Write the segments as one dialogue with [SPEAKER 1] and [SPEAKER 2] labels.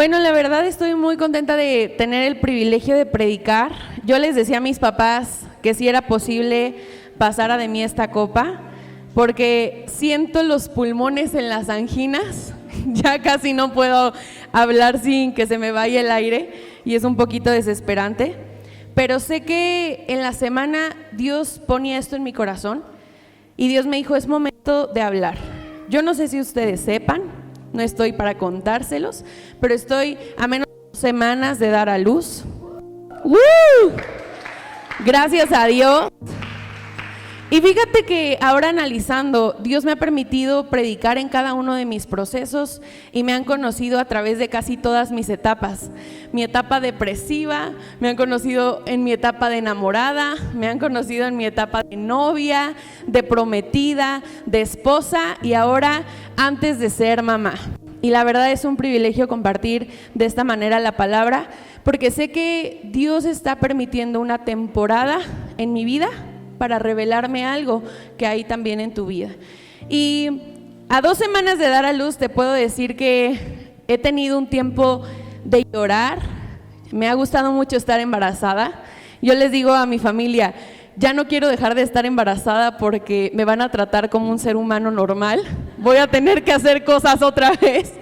[SPEAKER 1] Bueno, la verdad estoy muy contenta de tener el privilegio de predicar. Yo les decía a mis papás que si era posible pasara de mí esta copa, porque siento los pulmones en las anginas, ya casi no puedo hablar sin que se me vaya el aire y es un poquito desesperante, pero sé que en la semana Dios ponía esto en mi corazón y Dios me dijo, es momento de hablar. Yo no sé si ustedes sepan, no estoy para contárselos, pero estoy a menos de 2 semanas de dar a luz. Gracias a Dios. Y fíjate que ahora analizando, Dios me ha permitido predicar en cada uno de mis procesos y me han conocido a través de casi todas mis etapas. Mi etapa depresiva, me han conocido en mi etapa de enamorada, me han conocido en mi etapa de novia, de prometida, de esposa y ahora antes de ser mamá. Y la verdad es un privilegio compartir de esta manera la palabra, porque sé que Dios está permitiendo una temporada en mi vida para revelarme algo que hay también en tu vida. Y a 2 semanas de dar a luz te puedo decir que he tenido un tiempo de llorar. Me ha gustado mucho estar embarazada. Yo les digo a mi familia, ya no quiero dejar de estar embarazada porque me van a tratar como un ser humano normal. Voy a tener que hacer cosas otra vez.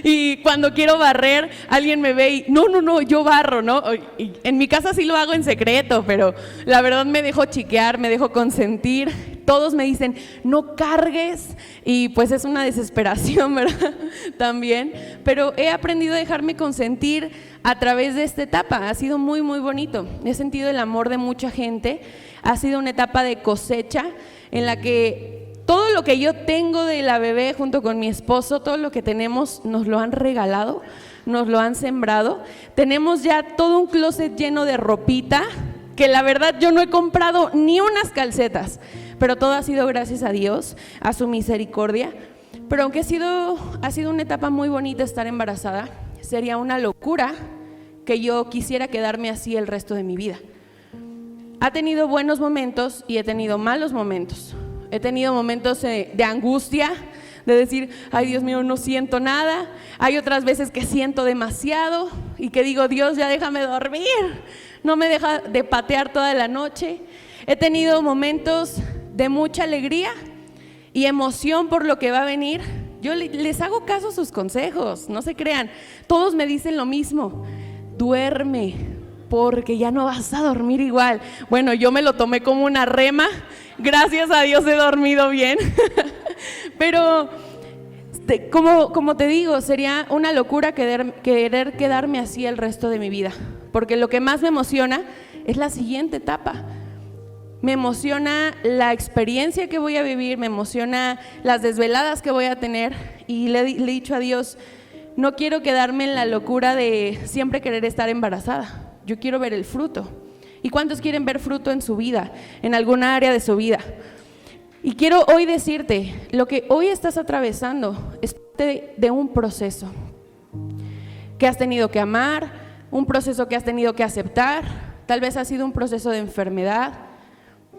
[SPEAKER 1] Y cuando quiero barrer, alguien me ve y no, yo barro, ¿no? Y en mi casa sí lo hago en secreto, pero la verdad me dejo chiquear, me dejo consentir. Todos me dicen, no cargues, y pues es una desesperación, ¿verdad? También, pero he aprendido a dejarme consentir a través de esta etapa. Ha sido muy, muy bonito. He sentido el amor de mucha gente. Ha sido una etapa de cosecha en la que todo lo que yo tengo de la bebé junto con mi esposo, todo lo que tenemos nos lo han regalado, nos lo han sembrado. Tenemos ya todo un closet lleno de ropita, que la verdad yo no he comprado ni unas calcetas, pero todo ha sido gracias a Dios, a su misericordia. Pero aunque ha sido una etapa muy bonita estar embarazada, sería una locura que yo quisiera quedarme así el resto de mi vida. Ha tenido buenos momentos y he tenido malos momentos. He tenido momentos de angustia, de decir, ay Dios mío, no siento nada. Hay otras veces que siento demasiado y que digo, Dios, ya déjame dormir. No me deja de patear toda la noche. He tenido momentos de mucha alegría y emoción por lo que va a venir. Yo les hago caso a sus consejos, no se crean. Todos me dicen lo mismo, duerme, porque ya no vas a dormir igual. Bueno, yo me lo tomé como una rema. Gracias a Dios he dormido bien. Pero como te digo, sería una locura querer quedarme así el resto de mi vida, porque lo que más me emociona es la siguiente etapa. Me emociona la experiencia que voy a vivir, me emociona las desveladas que voy a tener, y le he dicho a Dios, no quiero quedarme en la locura de siempre querer estar embarazada. Yo quiero ver el fruto. ¿Y cuántos quieren ver fruto en su vida, en alguna área de su vida? Y quiero hoy decirte, lo que hoy estás atravesando es parte de un proceso que has tenido que amar, un proceso que has tenido que aceptar. Tal vez ha sido un proceso de enfermedad,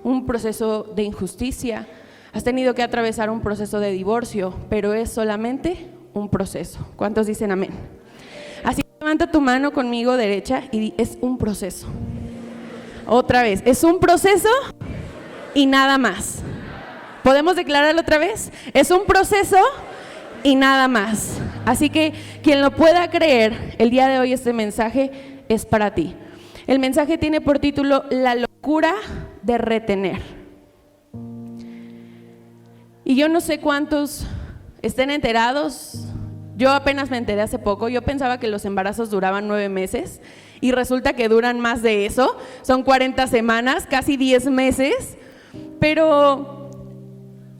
[SPEAKER 1] un proceso de injusticia, has tenido que atravesar un proceso de divorcio, pero es solamente un proceso. ¿Cuántos dicen amén? Así que levanta tu mano conmigo derecha y di, es un proceso. Otra vez, es un proceso y nada más. ¿Podemos declararlo otra vez? Es un proceso y nada más. Así que quien lo pueda creer, el día de hoy este mensaje es para ti. El mensaje tiene por título La locura de retener. Y yo no sé cuántos estén enterados. Yo apenas me enteré hace poco. Yo pensaba que los embarazos duraban 9 meses y resulta que duran más de eso. Son 40 semanas, casi 10 meses. Pero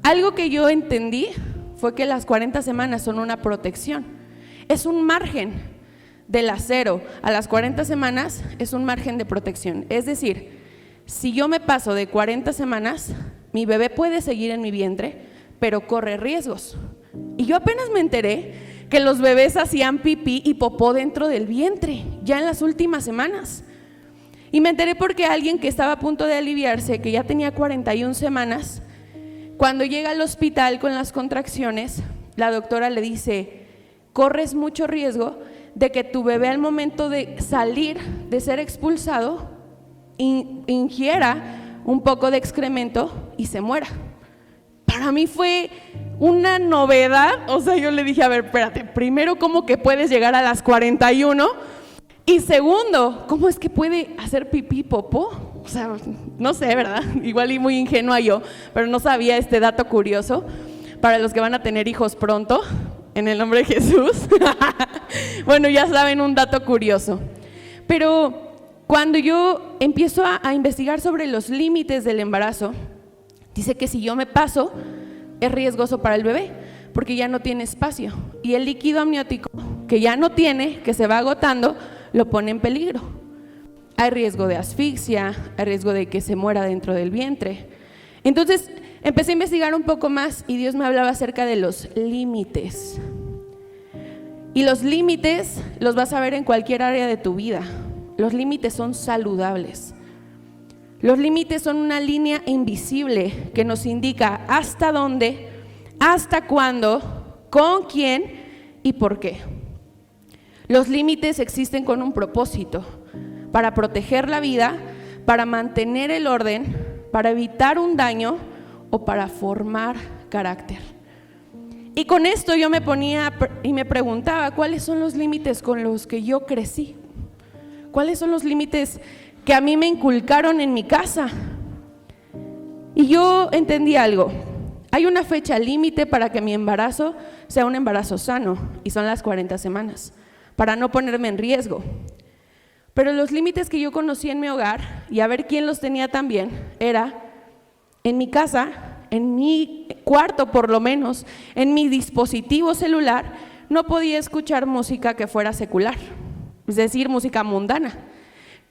[SPEAKER 1] algo que yo entendí fue que las 40 semanas son una protección. Es un margen de las 0 a las 40 semanas, es un margen de protección. Es decir, si yo me paso de 40 semanas, mi bebé puede seguir en mi vientre, pero corre riesgos. Y yo apenas me enteré que los bebés hacían pipí y popó dentro del vientre, ya en las últimas semanas. Y me enteré porque alguien que estaba a punto de aliviarse, que ya tenía 41 semanas, cuando llega al hospital con las contracciones, la doctora le dice, corres mucho riesgo de que tu bebé al momento de salir, de ser expulsado, ingiera un poco de excremento y se muera. Para mí fue una novedad. O sea, yo le dije, a ver, espérate, primero, ¿cómo que puedes llegar a las 41? Y segundo, ¿cómo es que puede hacer pipí popó? O sea, no sé, ¿verdad? Igual y muy ingenua yo, pero no sabía este dato curioso para los que van a tener hijos pronto, en el nombre de Jesús. Bueno, ya saben, un dato curioso. Pero cuando yo empiezo a investigar sobre los límites del embarazo, dice que si yo me paso, es riesgoso para el bebé, porque ya no tiene espacio. Y el líquido amniótico, que ya no tiene, que se va agotando, lo pone en peligro. Hay riesgo de asfixia, hay riesgo de que se muera dentro del vientre. Entonces, empecé a investigar un poco más y Dios me hablaba acerca de los límites. Y los límites los vas a ver en cualquier área de tu vida. Los límites son saludables. Los límites son una línea invisible que nos indica hasta dónde, hasta cuándo, con quién y por qué. Los límites existen con un propósito: para proteger la vida, para mantener el orden, para evitar un daño o para formar carácter. Y con esto yo me ponía y me preguntaba, ¿cuáles son los límites con los que yo crecí? ¿Cuáles son los límites que a mí me inculcaron en mi casa? Y yo entendí algo. Hay una fecha límite para que mi embarazo sea un embarazo sano, y son las 40 semanas, para no ponerme en riesgo. Pero los límites que yo conocí en mi hogar, y a ver quién los tenía también, era en mi casa, en mi cuarto por lo menos, en mi dispositivo celular, no podía escuchar música que fuera secular, es decir, música mundana.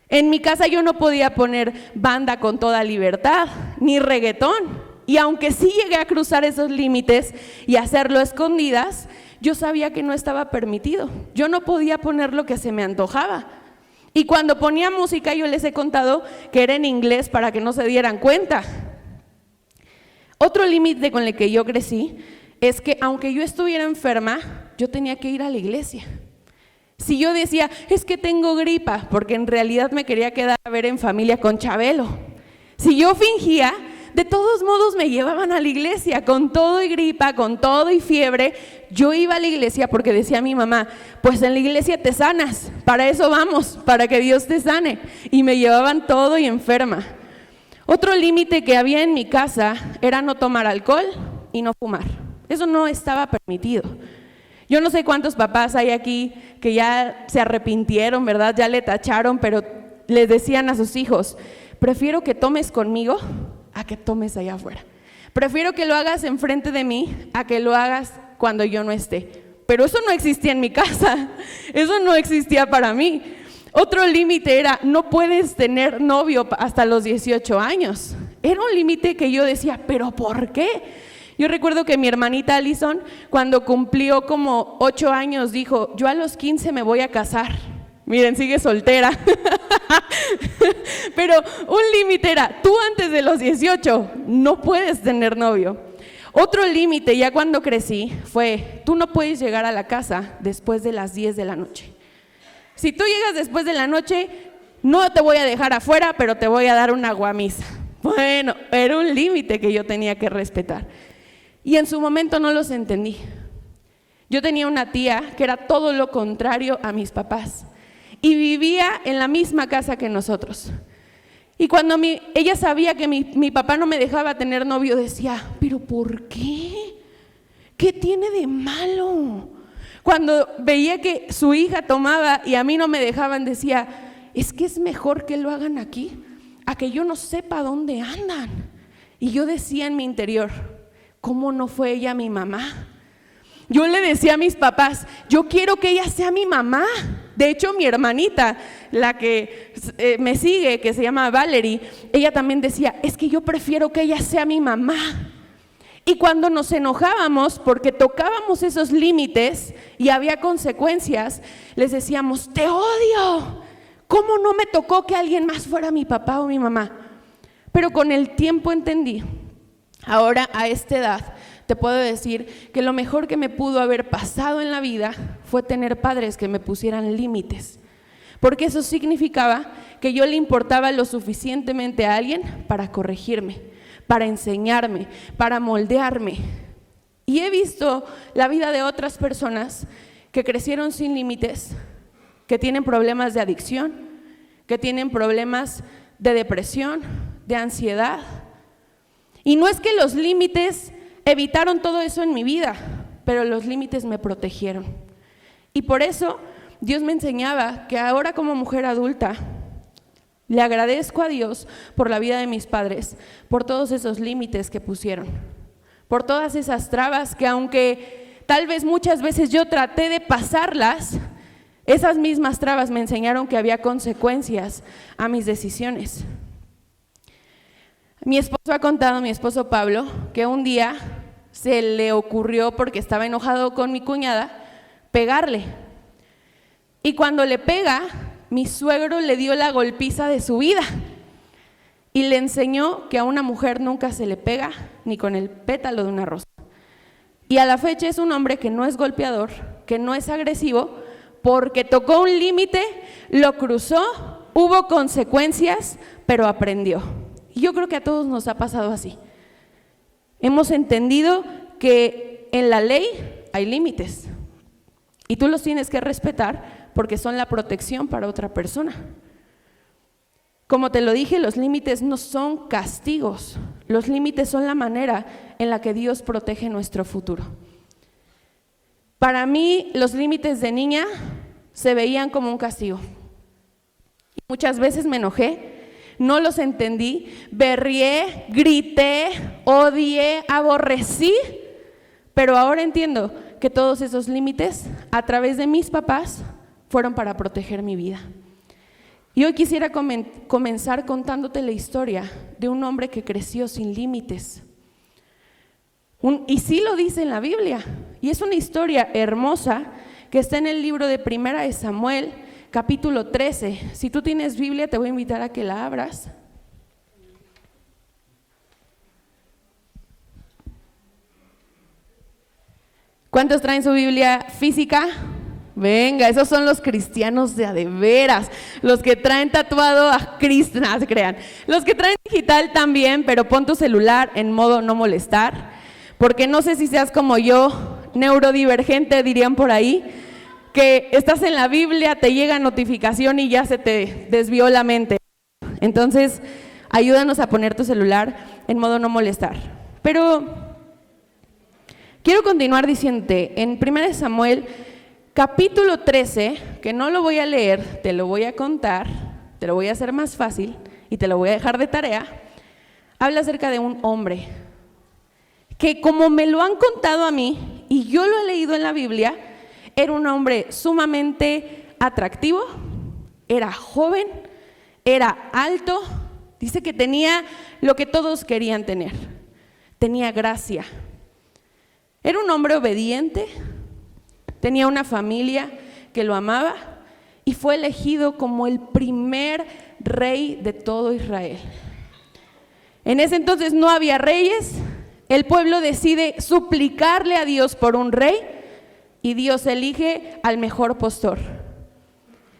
[SPEAKER 1] En mi casa yo no podía poner banda con toda libertad, ni reggaetón. Y aunque sí llegué a cruzar esos límites y hacerlo a escondidas, yo sabía que no estaba permitido. Yo no podía poner lo que se me antojaba. Y cuando ponía música, yo les he contado que era en inglés para que no se dieran cuenta. Otro límite con el que yo crecí es que aunque yo estuviera enferma, yo tenía que ir a la iglesia. Si yo decía, es que tengo gripa, porque en realidad me quería quedar a ver En Familia con Chabelo. Si yo fingía, de todos modos me llevaban a la iglesia, con todo y gripa, con todo y fiebre. Yo iba a la iglesia porque decía mi mamá, pues en la iglesia te sanas, para eso vamos, para que Dios te sane. Y me llevaban todo y enferma. Otro límite que había en mi casa era no tomar alcohol y no fumar. Eso no estaba permitido. Yo no sé cuántos papás hay aquí que ya se arrepintieron, ¿verdad? Ya le tacharon, pero les decían a sus hijos, prefiero que tomes conmigo a que tomes allá afuera. Prefiero que lo hagas enfrente de mí a que lo hagas cuando yo no esté. Pero eso no existía en mi casa, eso no existía para mí. Otro límite era, no puedes tener novio hasta los 18 años. Era un límite que yo decía, ¿pero por qué? Yo recuerdo que mi hermanita Alison, cuando cumplió como 8 años, dijo, yo a los 15 me voy a casar. Miren, sigue soltera. Pero un límite era, tú antes de los 18 no puedes tener novio. Otro límite, ya cuando crecí, fue, tú no puedes llegar a la casa después de las 10 de la noche. Si tú llegas después de la noche, no te voy a dejar afuera, pero te voy a dar una guamisa. Bueno, era un límite que yo tenía que respetar. Y en su momento no los entendí. Yo tenía una tía que era todo lo contrario a mis papás y vivía en la misma casa que nosotros. Y cuando ella sabía que mi papá no me dejaba tener novio, decía, ¿pero por qué? ¿Qué tiene de malo? Cuando veía que su hija tomaba y a mí no me dejaban, decía, es que es mejor que lo hagan aquí, a que yo no sepa dónde andan. Y yo decía en mi interior, ¿cómo no fue ella mi mamá? Yo le decía a mis papás, yo quiero que ella sea mi mamá. De hecho, mi hermanita, la que me sigue, que se llama Valerie, ella también decía, es que yo prefiero que ella sea mi mamá. Y cuando nos enojábamos porque tocábamos esos límites y había consecuencias, les decíamos, te odio. ¿Cómo no me tocó que alguien más fuera mi papá o mi mamá? Pero con el tiempo entendí. Ahora a esta edad te puedo decir que lo mejor que me pudo haber pasado en la vida fue tener padres que me pusieran límites, porque eso significaba que yo le importaba lo suficientemente a alguien para corregirme, para enseñarme, para moldearme. Y he visto la vida de otras personas que crecieron sin límites, que tienen problemas de adicción, que tienen problemas de depresión, de ansiedad. Y no es que los límites evitaron todo eso en mi vida, pero los límites me protegieron. Y por eso Dios me enseñaba que ahora como mujer adulta le agradezco a Dios por la vida de mis padres, por todos esos límites que pusieron, por todas esas trabas que aunque tal vez muchas veces yo traté de pasarlas, esas mismas trabas me enseñaron que había consecuencias a mis decisiones. Mi esposo Pablo, que un día se le ocurrió, porque estaba enojado con mi cuñada, pegarle. Y cuando le pega, mi suegro le dio la golpiza de su vida y le enseñó que a una mujer nunca se le pega ni con el pétalo de una rosa. Y a la fecha es un hombre que no es golpeador, que no es agresivo, porque tocó un límite, lo cruzó, hubo consecuencias, pero aprendió. Y yo creo que a todos nos ha pasado así. Hemos entendido que en la ley hay límites y tú los tienes que respetar porque son la protección para otra persona. Como te lo dije, los límites no son castigos, los límites son la manera en la que Dios protege nuestro futuro. Para mí, los límites de niña se veían como un castigo. Muchas veces me enojé, no los entendí, berrié, grité, odié, aborrecí, pero ahora entiendo que todos esos límites, a través de mis papás, fueron para proteger mi vida. Y hoy quisiera comenzar contándote la historia de un hombre que creció sin límites. Y sí lo dice en la Biblia, y es una historia hermosa que está en el libro de Primera de Samuel, capítulo 13. Si tú tienes Biblia, te voy a invitar a que la abras. ¿Cuántos traen su Biblia física? Venga, esos son los cristianos de a de veras, los que traen tatuado a Cristo, no se crean. Los que traen digital también, pero pon tu celular en modo no molestar, porque no sé si seas como yo, neurodivergente dirían por ahí, que estás en la Biblia, te llega notificación y ya se te desvió la mente. Entonces, ayúdanos a poner tu celular en modo no molestar. Pero quiero continuar diciéndote, en 1 Samuel, capítulo 13, que no lo voy a leer, te lo voy a contar, te lo voy a hacer más fácil y te lo voy a dejar de tarea, habla acerca de un hombre que, como me lo han contado a mí y yo lo he leído en la Biblia, era un hombre sumamente atractivo, era joven, era alto, dice que tenía lo que todos querían tener, tenía gracia. Era un hombre obediente, tenía una familia que lo amaba y fue elegido como el primer rey de todo Israel. En ese entonces no había reyes, el pueblo decide suplicarle a Dios por un rey y Dios elige al mejor postor.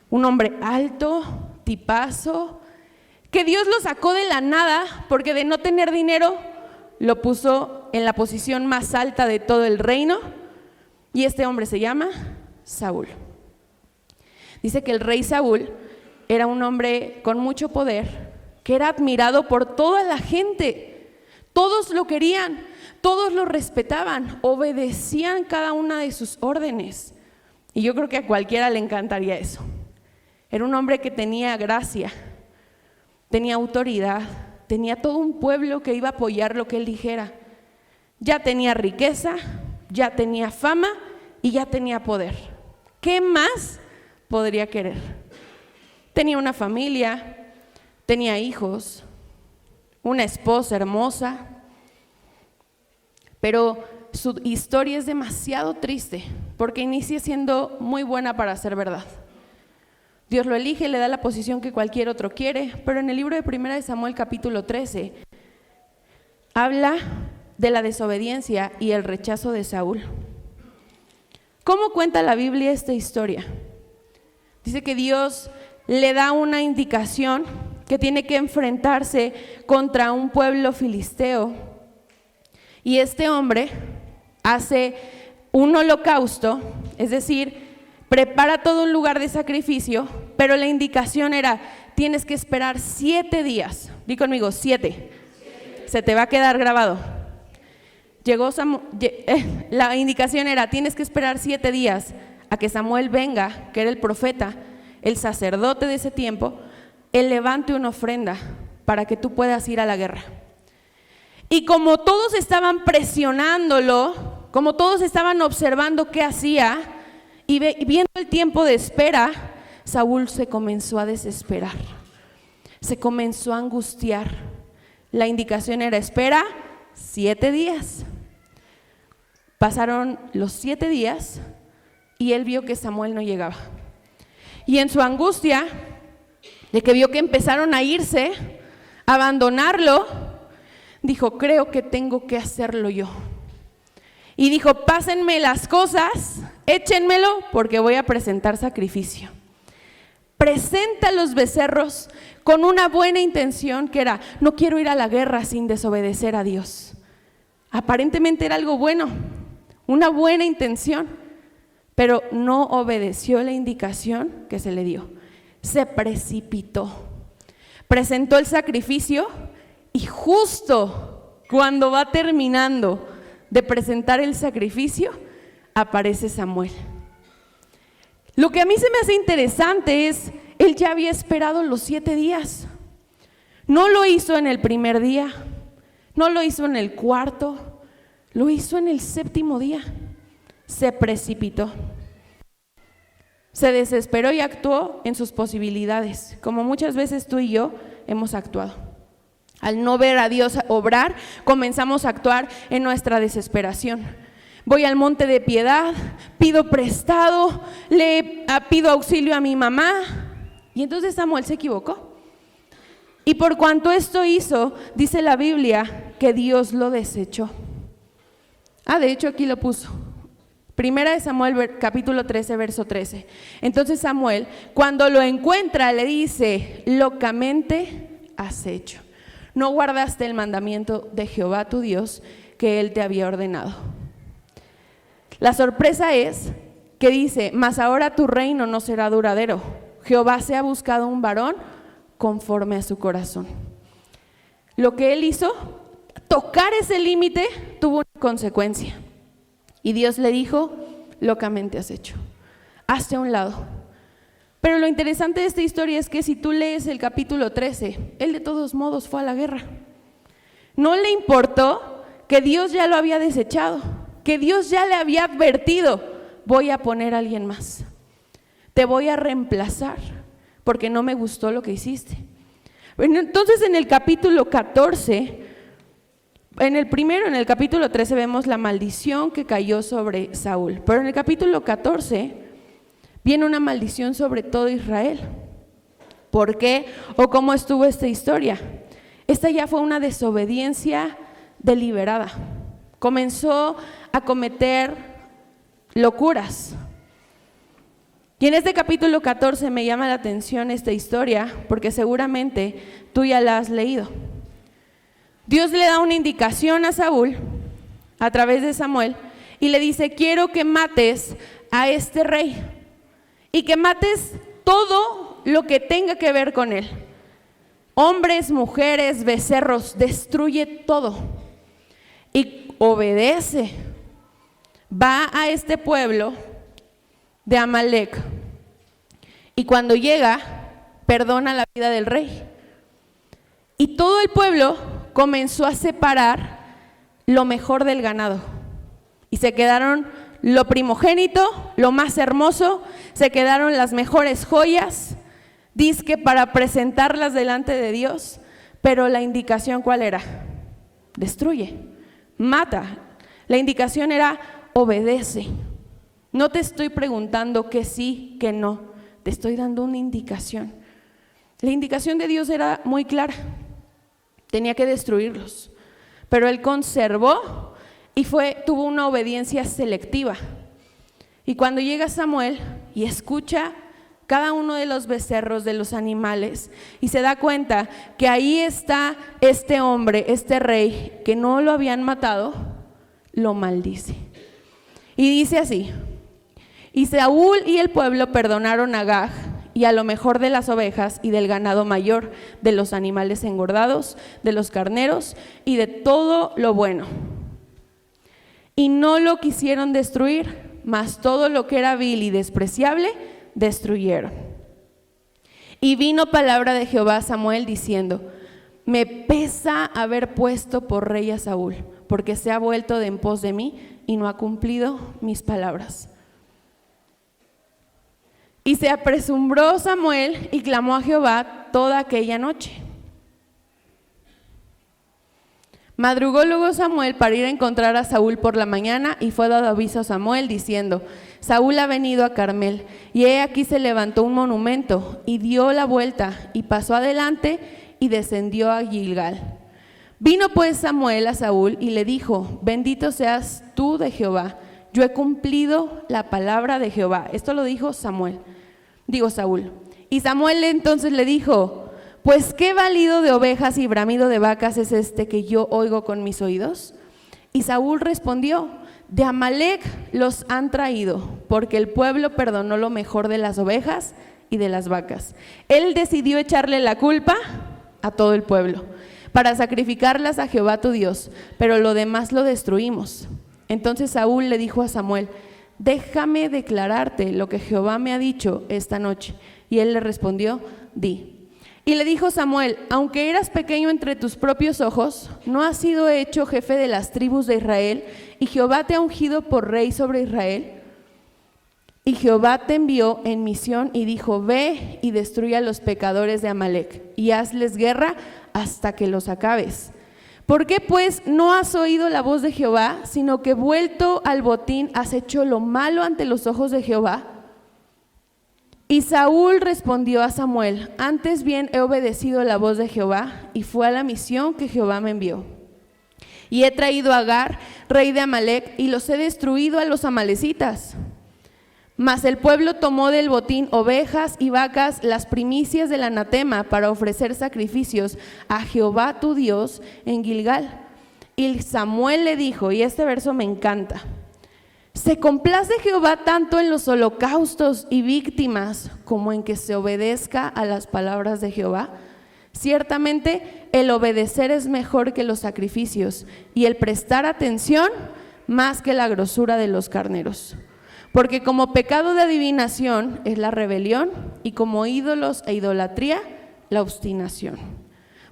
[SPEAKER 1] Un hombre alto, tipazo, que Dios lo sacó de la nada porque de no tener dinero lo puso en la posición más alta de todo el reino. Y este hombre se llama Saúl. Dice que el rey Saúl era un hombre con mucho poder, que era admirado por toda la gente. Todos lo querían, todos lo respetaban, obedecían cada una de sus órdenes. Y yo creo que a cualquiera le encantaría eso. Era un hombre que tenía gracia, tenía autoridad, tenía todo un pueblo que iba a apoyar lo que él dijera. Ya tenía riqueza, ya tenía fama y ya tenía poder. ¿Qué más podría querer? Tenía una familia, tenía hijos, una esposa hermosa, pero su historia es demasiado triste porque inicia siendo muy buena para ser verdad. Dios lo elige, le da la posición que cualquier otro quiere, pero en el libro de 1 Samuel capítulo 13 habla de la desobediencia y el rechazo de Saúl. ¿Cómo cuenta la Biblia esta historia? Dice que Dios le da una indicación que tiene que enfrentarse contra un pueblo filisteo, y este hombre hace un holocausto, es decir, prepara todo un lugar de sacrificio, pero la indicación era: tienes que esperar 7 días. Di conmigo, 7. Se te va a quedar grabado. La indicación era: tienes que esperar 7 días a que Samuel venga, que era el profeta, el sacerdote de ese tiempo, él levante una ofrenda para que tú puedas ir a la guerra. Y como todos estaban presionándolo, como todos estaban observando qué hacía y viendo el tiempo de espera, Saúl se comenzó a desesperar, se comenzó a angustiar. La indicación era: espera 7 días. Pasaron los 7 días y él vio que Samuel no llegaba. Y en su angustia, de que vio que empezaron a irse, a abandonarlo, dijo: creo que tengo que hacerlo yo. Y dijo: pásenme las cosas, échenmelo, porque voy a presentar sacrificio. Presenta los becerros con una buena intención, que era: no quiero ir a la guerra sin desobedecer a Dios. Aparentemente era algo bueno, una buena intención, pero no obedeció la indicación que se le dio. Se precipitó, presentó el sacrificio, y justo cuando va terminando de presentar el sacrificio, aparece Samuel. Lo que a mí se me hace interesante es: él ya había esperado los 7 días. No lo hizo en el primer día, no lo hizo en el cuarto, lo hizo en el 7º día. Se precipitó, se desesperó y actuó en sus posibilidades, como muchas veces tú y yo hemos actuado. Al no ver a Dios obrar, comenzamos a actuar en nuestra desesperación. Voy al monte de piedad, pido prestado, pido auxilio a mi mamá. Y entonces Samuel se equivocó. Y por cuanto esto hizo, dice la Biblia que Dios lo desechó. De hecho aquí lo puso. Primera de Samuel, capítulo 13, verso 13. Entonces Samuel, cuando lo encuentra, le dice: locamente has hecho. No guardaste el mandamiento de Jehová tu Dios que él te había ordenado. La sorpresa es que dice: mas ahora tu reino no será duradero. Jehová se ha buscado un varón conforme a su corazón. Lo que él hizo, tocar ese límite, tuvo una consecuencia. Y Dios le dijo: locamente has hecho, hazte a un lado. Pero lo interesante de esta historia es que si tú lees el capítulo 13, él de todos modos fue a la guerra. No le importó que Dios ya lo había desechado, que Dios ya le había advertido: voy a poner a alguien más, te voy a reemplazar porque no me gustó lo que hiciste. Bueno, entonces en el capítulo 14, en el capítulo 13 vemos la maldición que cayó sobre Saúl, pero en el capítulo 14 viene una maldición sobre todo Israel. ¿Por qué o cómo estuvo esta historia? Esta ya fue una desobediencia deliberada. Comenzó a cometer locuras. Y en este capítulo 14 me llama la atención esta historia, porque seguramente tú ya la has leído. Dios le da una indicación a Saúl a través de Samuel y le dice: quiero que mates a este rey y que mates todo lo que tenga que ver con él. Hombres, mujeres, becerros, destruye todo. Y obedece. Va a este pueblo de Amalec y cuando llega, perdona la vida del rey. Y todo el pueblo comenzó a separar lo mejor del ganado y se quedaron lo primogénito, lo más hermoso, se quedaron las mejores joyas, dizque para presentarlas delante de Dios, pero la indicación ¿cuál era? Destruye, mata. La indicación era: obedece. No te estoy preguntando que sí, que no, te estoy dando una indicación. La indicación de Dios era muy clara, tenía que destruirlos. pero él conservó y tuvo una obediencia selectiva. Y cuando llega Samuel y escucha cada uno de los becerros de los animales y se da cuenta que ahí está este hombre, este rey, que no lo habían matado, lo maldice. Y dice así: y Saúl y el pueblo perdonaron a Agag y a lo mejor de las ovejas y del ganado mayor, de los animales engordados, de los carneros y de todo lo bueno. Y no lo quisieron destruir, mas todo lo que era vil y despreciable destruyeron. Y vino palabra de Jehová a Samuel diciendo: me pesa haber puesto por rey a Saúl, porque se ha vuelto de en pos de mí y no ha cumplido mis palabras. Y se apresuró Samuel y clamó a Jehová toda aquella noche. Madrugó luego Samuel para ir a encontrar a Saúl por la mañana, y fue dado aviso a Samuel diciendo: Saúl ha venido a Carmel. Y he aquí se levantó un monumento y dio la vuelta y pasó adelante y descendió a Gilgal. Vino pues Samuel a Saúl y le dijo: bendito seas tú de Jehová, yo he cumplido la palabra de Jehová. Esto lo dijo Saúl. Y Samuel entonces le dijo: pues qué balido de ovejas y bramido de vacas es este que yo oigo con mis oídos. Y Saúl respondió: de Amalec los han traído, porque el pueblo perdonó lo mejor de las ovejas y de las vacas. Él decidió echarle la culpa a todo el pueblo para sacrificarlas a Jehová tu Dios, pero lo demás lo destruimos. Entonces Saúl le dijo a Samuel: déjame declararte lo que Jehová me ha dicho esta noche. Y él le respondió: di. Y le dijo Samuel: aunque eras pequeño entre tus propios ojos, no has sido hecho jefe de las tribus de Israel, y Jehová te ha ungido por rey sobre Israel. Y Jehová te envió en misión y dijo: ve y destruye a los pecadores de Amalec y hazles guerra hasta que los acabes. ¿Por qué pues no has oído la voz de Jehová, sino que vuelto al botín has hecho lo malo ante los ojos de Jehová? Y Saúl respondió a Samuel: antes bien he obedecido la voz de Jehová y fue a la misión que Jehová me envió. Y he traído a Agar, rey de Amalec, y los he destruido a los amalecitas. Mas el pueblo tomó del botín ovejas y vacas, las primicias del anatema, para ofrecer sacrificios a Jehová tu Dios en Gilgal. Y Samuel le dijo, y este verso me encanta: ¿se complace Jehová tanto en los holocaustos y víctimas como en que se obedezca a las palabras de Jehová? Ciertamente el obedecer es mejor que los sacrificios, y el prestar atención más que la grosura de los carneros. Porque como pecado de adivinación es la rebelión, y como ídolos e idolatría la obstinación.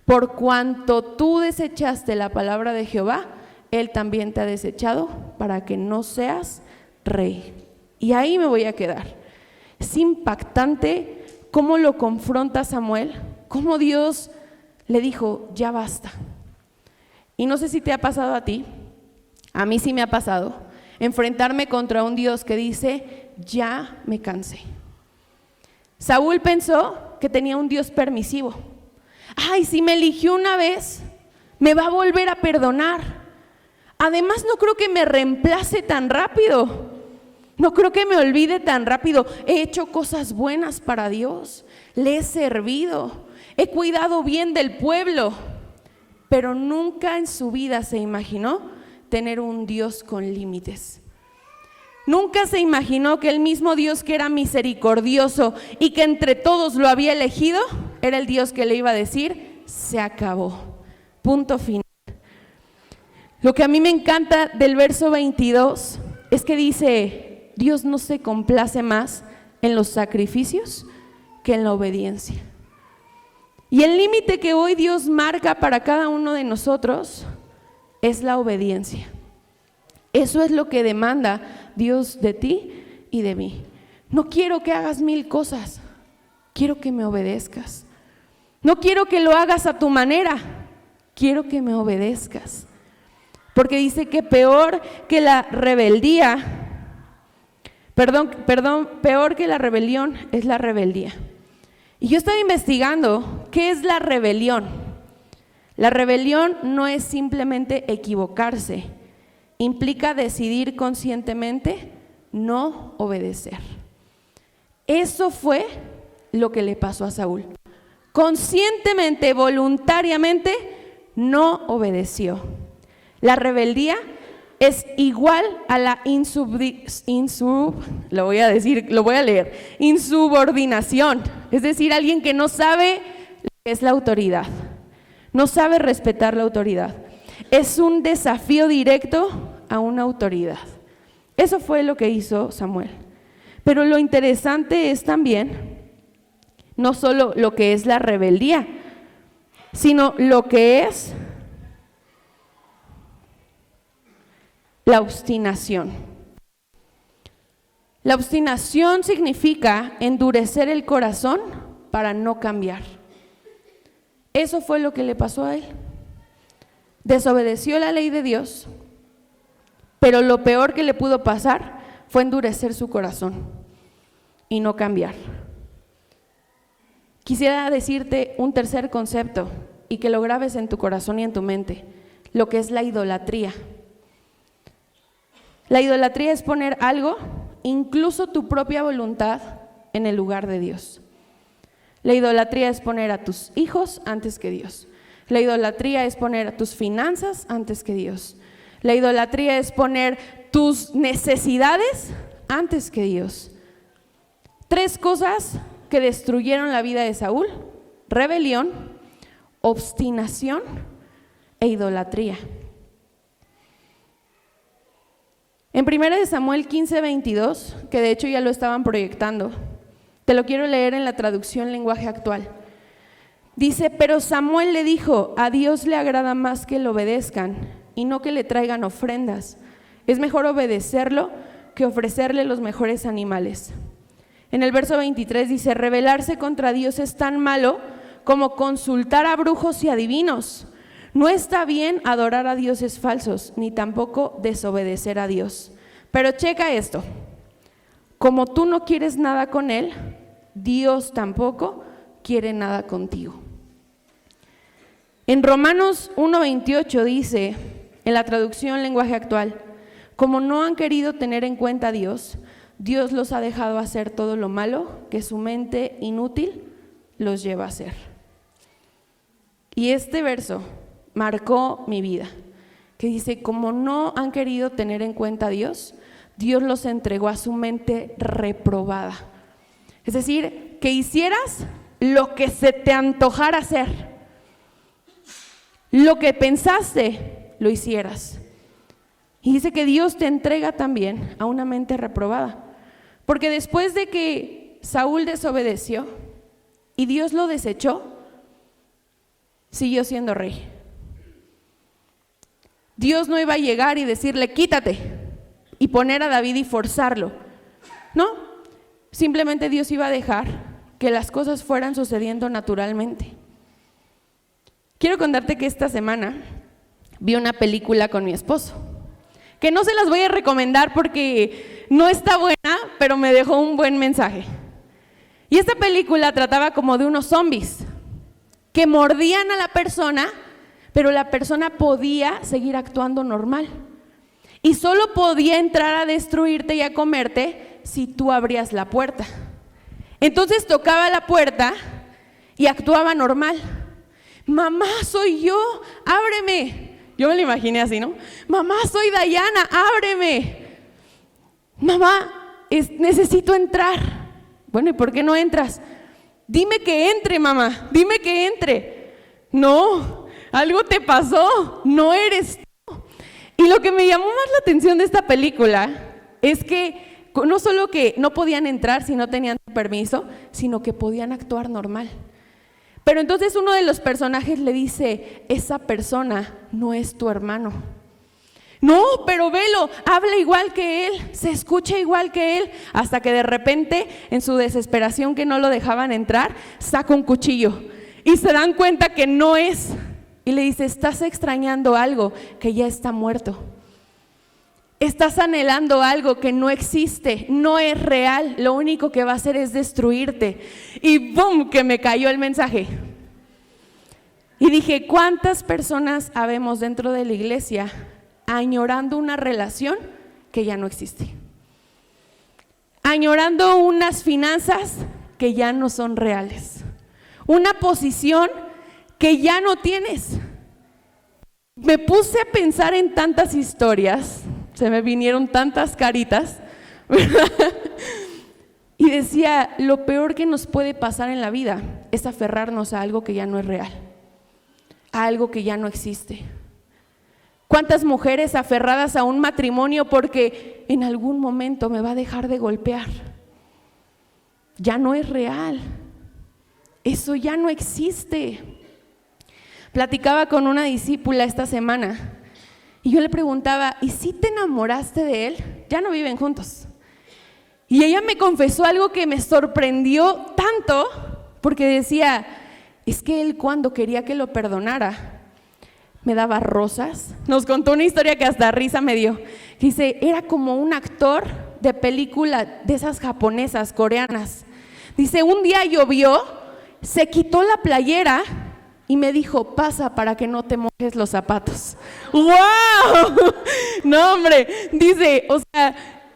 [SPEAKER 1] Por cuanto tú desechaste la palabra de Jehová, Él también te ha desechado para que no seas rey. Y ahí me voy a quedar. Es impactante cómo lo confronta Samuel, cómo Dios le dijo: ya basta. Y no sé si te ha pasado a ti, a mí sí me ha pasado, enfrentarme contra un Dios que dice: ya me cansé. Saúl pensó que tenía un Dios permisivo. Ay, si me eligió una vez, me va a volver a perdonar. Además, no creo que me reemplace tan rápido. No creo que me olvide tan rápido. He hecho cosas buenas para Dios. Le he servido. He cuidado bien del pueblo. Pero nunca en su vida se imaginó tener un Dios con límites. Nunca se imaginó que el mismo Dios que era misericordioso y que entre todos lo había elegido, era el Dios que le iba a decir: se acabó. Punto final. Lo que a mí me encanta del verso 22 es que dice: Dios no se complace más en los sacrificios que en la obediencia. Y el límite que hoy Dios marca para cada uno de nosotros es la obediencia. Eso es lo que demanda Dios de ti y de mí. No quiero que hagas 1000 cosas, quiero que me obedezcas. No quiero que lo hagas a tu manera, quiero que me obedezcas. Porque dice que peor que la rebeldía, peor que la rebelión es la rebeldía. Y yo estaba investigando qué es la rebelión. La rebelión no es simplemente equivocarse, implica decidir conscientemente no obedecer. Eso fue lo que le pasó a Saúl. Conscientemente, voluntariamente, no obedeció. La rebeldía es igual a la insubordinación. Es decir, alguien que no sabe lo que es la autoridad, no sabe respetar la autoridad. Es un desafío directo a una autoridad. Eso fue lo que hizo Samuel. Pero lo interesante es también no solo lo que es la rebeldía, sino lo que es la obstinación. La obstinación significa endurecer el corazón para no cambiar. Eso fue lo que le pasó a él. Desobedeció la ley de Dios, pero lo peor que le pudo pasar fue endurecer su corazón y no cambiar. Quisiera decirte un tercer concepto y que lo grabes en tu corazón y en tu mente, lo que es la idolatría. La idolatría es poner algo, incluso tu propia voluntad, en el lugar de Dios. La idolatría es poner a tus hijos antes que Dios. La idolatría es poner a tus finanzas antes que Dios. La idolatría es poner tus necesidades antes que Dios. 3 cosas que destruyeron la vida de Saúl: rebelión, obstinación e idolatría. En 1 Samuel 15:22, que de hecho ya lo estaban proyectando, te lo quiero leer en la traducción lenguaje actual. Dice: pero Samuel le dijo, a Dios le agrada más que le obedezcan y no que le traigan ofrendas. Es mejor obedecerlo que ofrecerle los mejores animales. En el verso 23 dice: rebelarse contra Dios es tan malo como consultar a brujos y adivinos. No está bien adorar a dioses falsos, ni tampoco desobedecer a Dios. Pero checa esto: como tú no quieres nada con Él, Dios tampoco quiere nada contigo. En Romanos 1:28 dice, en la traducción lenguaje actual: como no han querido tener en cuenta a Dios, Dios los ha dejado hacer todo lo malo que su mente inútil los lleva a hacer. Y este verso marcó mi vida, que dice: como no han querido tener en cuenta a Dios, Dios los entregó a su mente reprobada. Es decir, que hicieras lo que se te antojara hacer, lo que pensaste, lo hicieras. Y dice que Dios te entrega también a una mente reprobada, porque después de que Saúl desobedeció y Dios lo desechó, siguió siendo rey. Dios no iba a llegar y decirle: quítate, y poner a David y forzarlo. No, simplemente Dios iba a dejar que las cosas fueran sucediendo naturalmente. Quiero contarte que esta semana vi una película con mi esposo, que no se las voy a recomendar porque no está buena, pero me dejó un buen mensaje. Y esta película trataba como de unos zombies que mordían a la persona, pero la persona podía seguir actuando normal. Y solo podía entrar a destruirte y a comerte si tú abrías la puerta. Entonces tocaba la puerta y actuaba normal. Mamá, soy yo, ábreme. Yo me lo imaginé así, ¿no? Mamá, soy Dayana, ábreme. Mamá, necesito entrar. Bueno, ¿y por qué no entras? Dime que entre, mamá, dime que entre. No, algo te pasó, no eres tú. Y lo que me llamó más la atención de esta película es que no solo que no podían entrar si no tenían permiso, sino que podían actuar normal. Pero entonces uno de los personajes le dice: esa persona no es tu hermano. No, pero velo, habla igual que él, se escucha igual que él, hasta que de repente, en su desesperación que no lo dejaban entrar, saca un cuchillo y se dan cuenta que no es. Y le dice: estás extrañando algo que ya está muerto. Estás anhelando algo que no existe, no es real, lo único que va a hacer es destruirte. Y ¡bum!, que me cayó el mensaje. Y dije, ¿cuántas personas habemos dentro de la iglesia añorando una relación que ya no existe? Añorando unas finanzas que ya no son reales, una posición que ya no tienes. Me puse a pensar en tantas historias, se me vinieron tantas caritas, ¿verdad? Y decía, lo peor que nos puede pasar en la vida es aferrarnos a algo que ya no es real, a algo que ya no existe. ¿Cuántas mujeres aferradas a un matrimonio porque en algún momento me va a dejar de golpear? Ya no es real, eso ya no existe. Platicaba con una discípula esta semana y yo le preguntaba, ¿y si te enamoraste de él? Ya no viven juntos. Y ella me confesó algo que me sorprendió tanto, porque decía, es que él cuando quería que lo perdonara, me daba rosas. Nos contó una historia que hasta risa me dio. Dice, era como un actor de película de esas japonesas, coreanas. Dice, un día llovió, se quitó la playera y me dijo, pasa para que no te mojes los zapatos. ¡Wow! No, hombre, dice, o sea,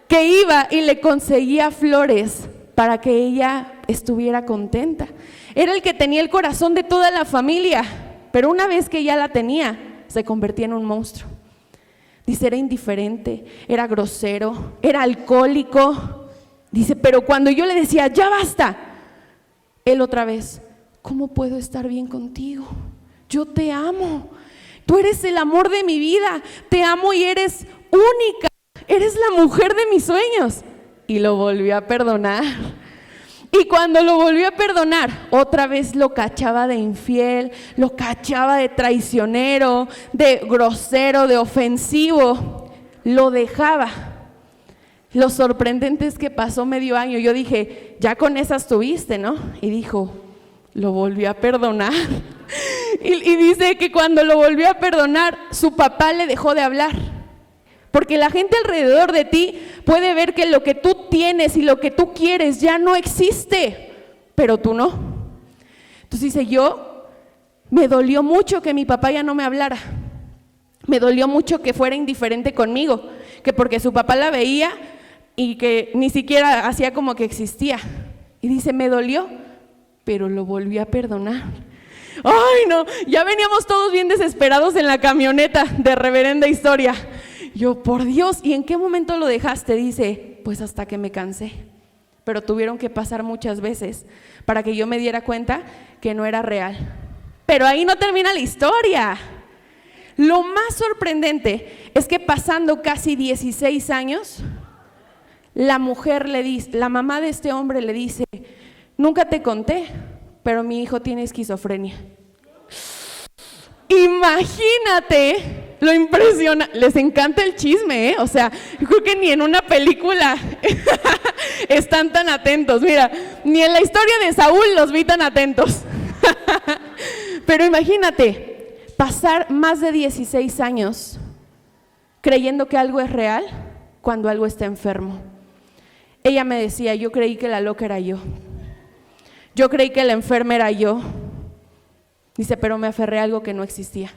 [SPEAKER 1] que iba y le conseguía flores para que ella estuviera contenta. Era el que tenía el corazón de toda la familia, pero una vez que ya la tenía, se convertía en un monstruo. Dice, era indiferente, era grosero, era alcohólico. Dice, pero cuando yo le decía, ya basta, él otra vez, ¿cómo puedo estar bien contigo? Yo te amo, tú eres el amor de mi vida, te amo y eres única. Eres la mujer de mis sueños. Y lo volvió a perdonar. Y cuando lo volvió a perdonar, otra vez lo cachaba de infiel, lo cachaba de traicionero, de grosero, de ofensivo. Lo dejaba. Lo sorprendente es que pasó medio año. Yo dije, ya con esas tuviste, ¿no? Y dijo, lo volvió a perdonar. Y dice que cuando lo volvió a perdonar, su papá le dejó de hablar. Porque la gente alrededor de ti puede ver que lo que tú tienes y lo que tú quieres ya no existe, pero tú no. Entonces dice, me dolió mucho que mi papá ya no me hablara. Me dolió mucho que fuera indiferente conmigo, que porque su papá la veía y que ni siquiera hacía como que existía. Y dice, me dolió, pero lo volví a perdonar. Ay, no, ya veníamos todos bien desesperados en la camioneta de Reverenda Historia. Yo, por Dios, ¿y en qué momento lo dejaste? Dice, pues hasta que me cansé. Pero tuvieron que pasar muchas veces para que yo me diera cuenta que no era real. Pero ahí no termina la historia. Lo más sorprendente es que pasando casi 16 años, la mujer le dice, la mamá de este hombre le dice, nunca te conté, pero mi hijo tiene esquizofrenia. Imagínate. Lo impresiona, les encanta el chisme, ¿eh? O sea, yo creo que ni en una película están tan atentos. Mira, ni en la historia de Saúl los vi tan atentos. Pero imagínate, pasar más de 16 años creyendo que algo es real cuando algo está enfermo. Ella me decía, yo creí que la loca era yo. Yo creí que la enferma era yo. Dice, pero me aferré a algo que no existía.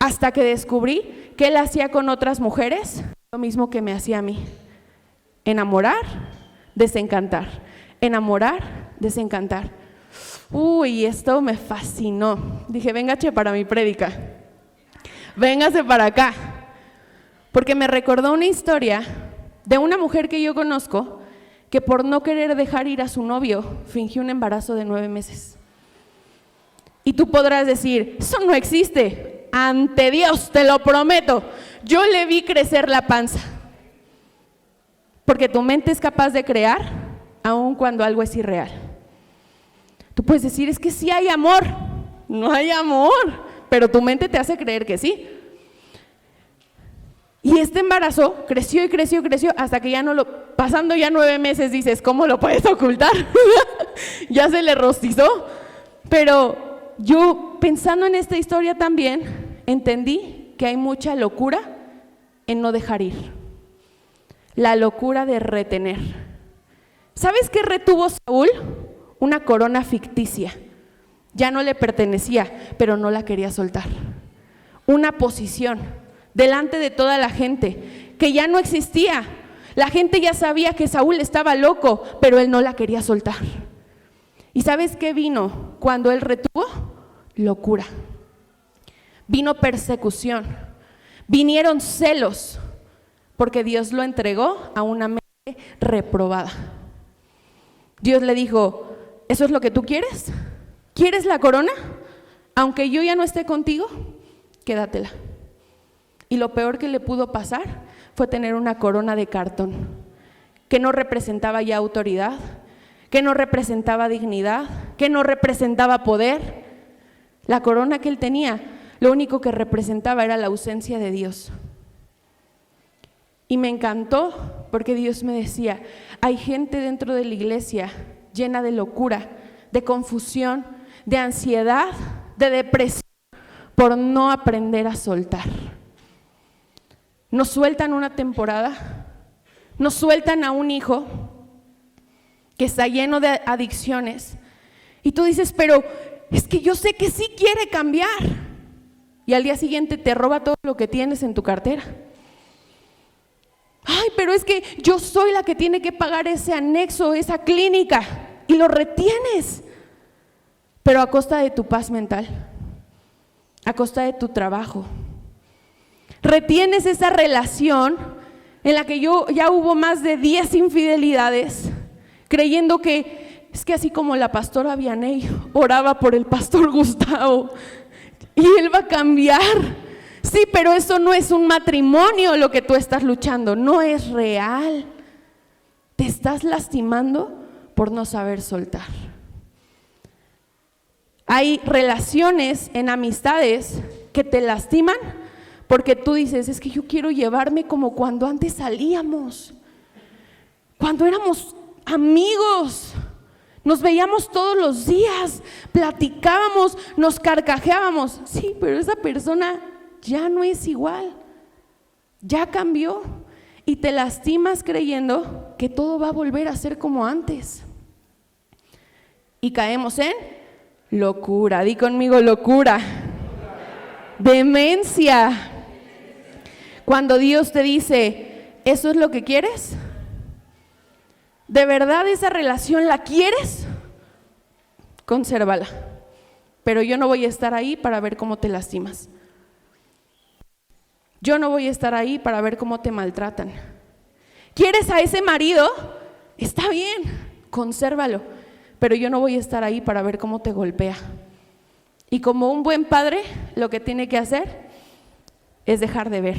[SPEAKER 1] Hasta que descubrí que él hacía con otras mujeres lo mismo que me hacía a mí. Enamorar, desencantar. Enamorar, desencantar. Uy, esto me fascinó. Dije, véngase para mi prédica. Véngase para acá. Porque me recordó una historia de una mujer que yo conozco que por no querer dejar ir a su novio fingió un embarazo de 9 meses. Y tú podrás decir, eso no existe. Ante Dios, te lo prometo, yo le vi crecer la panza. Porque tu mente es capaz de crear aun cuando algo es irreal. Tú puedes decir, es que sí hay amor. No hay amor, pero tu mente te hace creer que sí. Y este embarazo creció y creció y creció hasta que pasando ya 9 meses dices, ¿cómo lo puedes ocultar? Ya se le rostizó. Pero yo, pensando en esta historia también, entendí que hay mucha locura en no dejar ir. La locura de retener. ¿Sabes qué retuvo Saúl? Una corona ficticia ya no le pertenecía, pero no la quería soltar. Una posición delante de toda la gente que ya no existía. La gente ya sabía que Saúl estaba loco, pero él no la quería soltar. ¿Y sabes qué vino cuando él retuvo? Locura. Vino persecución. Vinieron celos, porque Dios lo entregó a una mente reprobada. Dios le dijo: ¿eso es lo que tú quieres? ¿Quieres la corona? Aunque yo ya no esté contigo, quédatela. Y lo peor que le pudo pasar fue tener una corona de cartón, que no representaba ya autoridad, que no representaba dignidad, que no representaba poder. La corona que él tenía, lo único que representaba era la ausencia de Dios. Y me encantó porque Dios me decía: hay gente dentro de la iglesia llena de locura, de confusión, de ansiedad, de depresión, por no aprender a soltar. Nos sueltan una temporada, nos sueltan a un hijo que está lleno de adicciones y tú dices: pero es que yo sé que sí quiere cambiar, y al día siguiente te roba todo lo que tienes en tu cartera. Ay, pero es que yo soy la que tiene que pagar ese anexo, esa clínica, y lo retienes, pero a costa de tu paz mental, a costa de tu trabajo. Retienes esa relación en la que ya hubo más de 10 infidelidades, creyendo que es que así como la pastora Vianey oraba por el pastor Gustavo y él va a cambiar. Sí, pero eso no es un matrimonio lo que tú estás luchando, no es real. Te estás lastimando por no saber soltar. Hay relaciones en amistades que te lastiman porque tú dices: es que yo quiero llevarme como cuando antes salíamos, cuando éramos amigos, nos veíamos todos los días, platicábamos, nos carcajeábamos. Sí, pero esa persona ya no es igual, ya cambió, y te lastimas creyendo que todo va a volver a ser como antes. Y caemos en locura. Di conmigo: locura. Demencia. Cuando Dios te dice: ¿eso es lo que quieres? ¿De verdad esa relación la quieres? Consérvala. Pero yo no voy a estar ahí para ver cómo te lastimas. Yo no voy a estar ahí para ver cómo te maltratan. ¿Quieres a ese marido? Está bien, consérvalo. Pero yo no voy a estar ahí para ver cómo te golpea. Y como un buen padre, lo que tiene que hacer es dejar de ver.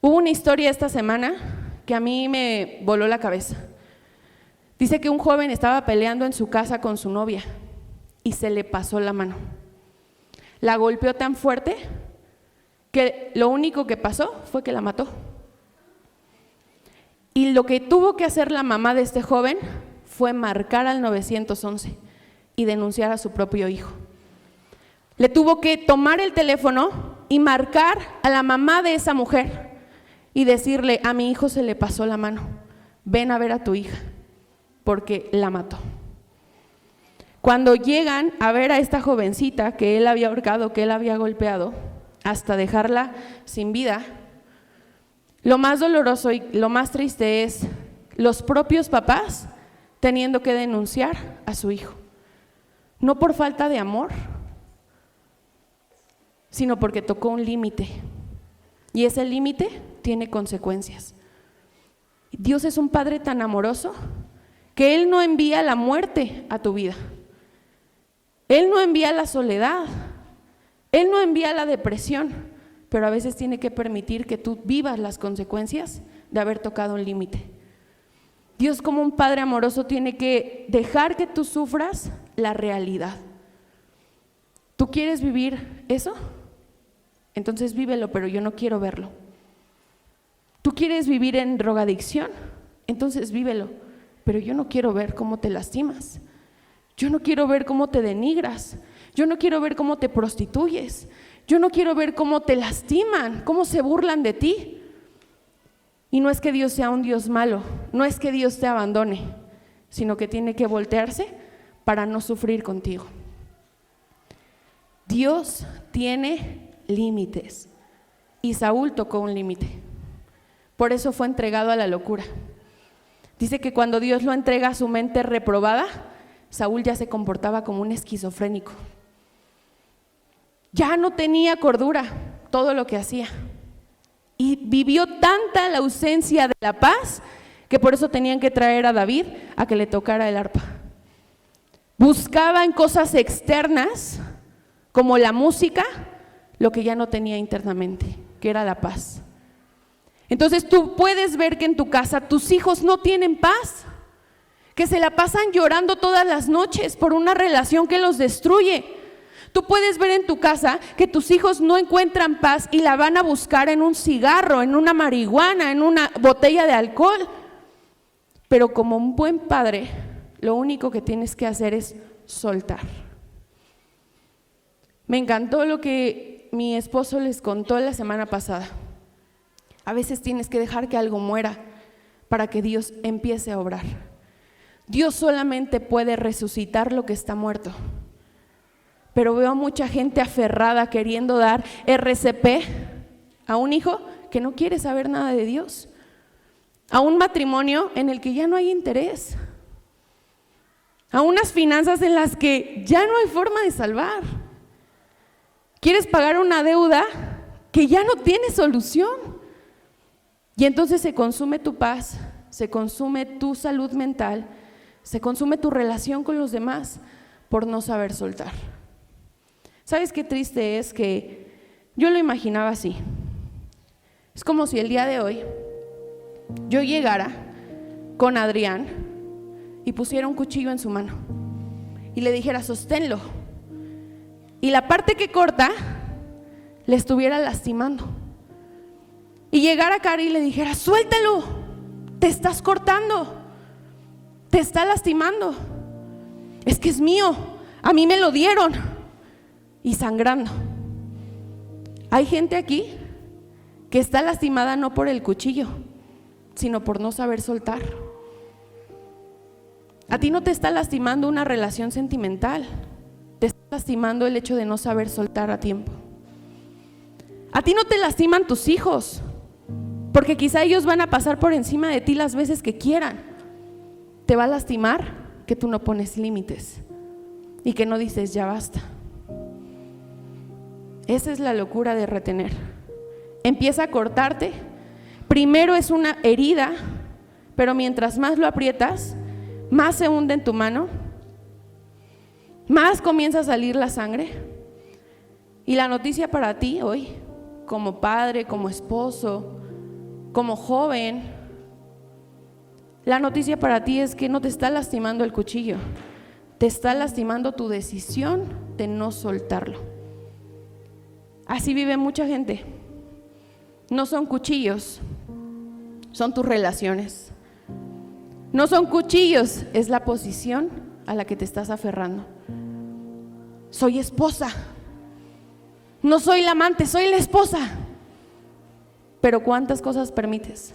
[SPEAKER 1] Hubo una historia esta semana que a mí me voló la cabeza. Dice que un joven estaba peleando en su casa con su novia y se le pasó la mano. La golpeó tan fuerte que lo único que pasó fue que la mató. Y lo que tuvo que hacer la mamá de este joven fue marcar al 911 y denunciar a su propio hijo. Le tuvo que tomar el teléfono y marcar a la mamá de esa mujer y decirle: a mi hijo se le pasó la mano, ven a ver a tu hija, porque la mató. Cuando llegan a ver a esta jovencita que él había ahorcado, que él había golpeado, hasta dejarla sin vida, lo más doloroso y lo más triste es los propios papás teniendo que denunciar a su hijo. No por falta de amor, sino porque tocó un límite. Y ese límite tiene consecuencias. Dios es un Padre tan amoroso que Él no envía la muerte a tu vida. Él no envía la soledad, Él no envía la depresión, pero a veces tiene que permitir que tú vivas las consecuencias de haber tocado un límite. Dios, como un Padre amoroso, tiene que dejar que tú sufras la realidad. ¿Tú quieres vivir eso? Entonces vívelo, pero yo no quiero verlo. ¿Tú quieres vivir en drogadicción? Entonces vívelo, pero yo no quiero ver cómo te lastimas. Yo no quiero ver cómo te denigras. Yo no quiero ver cómo te prostituyes. Yo no quiero ver cómo te lastiman, cómo se burlan de ti. Y no es que Dios sea un Dios malo, no es que Dios te abandone, sino que tiene que voltearse para no sufrir contigo. Dios tiene límites y Saúl tocó un límite. Por eso fue entregado a la locura. Dice que cuando Dios lo entrega a su mente reprobada, Saúl ya se comportaba como un esquizofrénico. Ya no tenía cordura todo lo que hacía. Y vivió tanta la ausencia de la paz que por eso tenían que traer a David a que le tocara el arpa. Buscaba en cosas externas, como la música, lo que ya no tenía internamente, que era la paz. Entonces tú puedes ver que en tu casa tus hijos no tienen paz, que se la pasan llorando todas las noches por una relación que los destruye. Tú puedes ver en tu casa que tus hijos no encuentran paz y la van a buscar en un cigarro, en una marihuana, en una botella de alcohol. Pero como un buen padre, lo único que tienes que hacer es soltar. Me encantó lo que mi esposo les contó la semana pasada. A veces tienes que dejar que algo muera para que Dios empiece a obrar. Dios solamente puede resucitar lo que está muerto. Pero veo a mucha gente aferrada queriendo dar RCP a un hijo que no quiere saber nada de Dios, a un matrimonio en el que ya no hay interés, a unas finanzas en las que ya no hay forma de salvar. Quieres pagar una deuda que ya no tiene solución. Y entonces se consume tu paz, se consume tu salud mental, se consume tu relación con los demás por no saber soltar. ¿Sabes qué triste es? Que yo lo imaginaba así. Es como si el día de hoy yo llegara con Adrián y pusiera un cuchillo en su mano y le dijera, sosténlo. Y la parte que corta le estuviera lastimando. Y llegara Cari y le dijera, suéltalo, te estás cortando, te está lastimando. Es que es mío, a mí me lo dieron. Y sangrando. Hay gente aquí que está lastimada no por el cuchillo, sino por no saber soltar. A ti no te está lastimando una relación sentimental, te está lastimando el hecho de no saber soltar a tiempo. A ti no te lastiman tus hijos, porque quizá ellos van a pasar por encima de ti las veces que quieran. Te va a lastimar que tú no pones límites y que no dices ya basta. Esa es la locura de retener. Empieza a cortarte. Primero es una herida, pero mientras más lo aprietas, más se hunde en tu mano, más comienza a salir la sangre. Y la noticia para ti hoy, como padre, como esposo, como joven, la noticia para ti es que no te está lastimando el cuchillo, te está lastimando tu decisión de no soltarlo. Así vive mucha gente. No son cuchillos, son tus relaciones. No son cuchillos, es la posición a la que te estás aferrando. Soy esposa, no soy la amante, soy la esposa. Pero ¿cuántas cosas permites?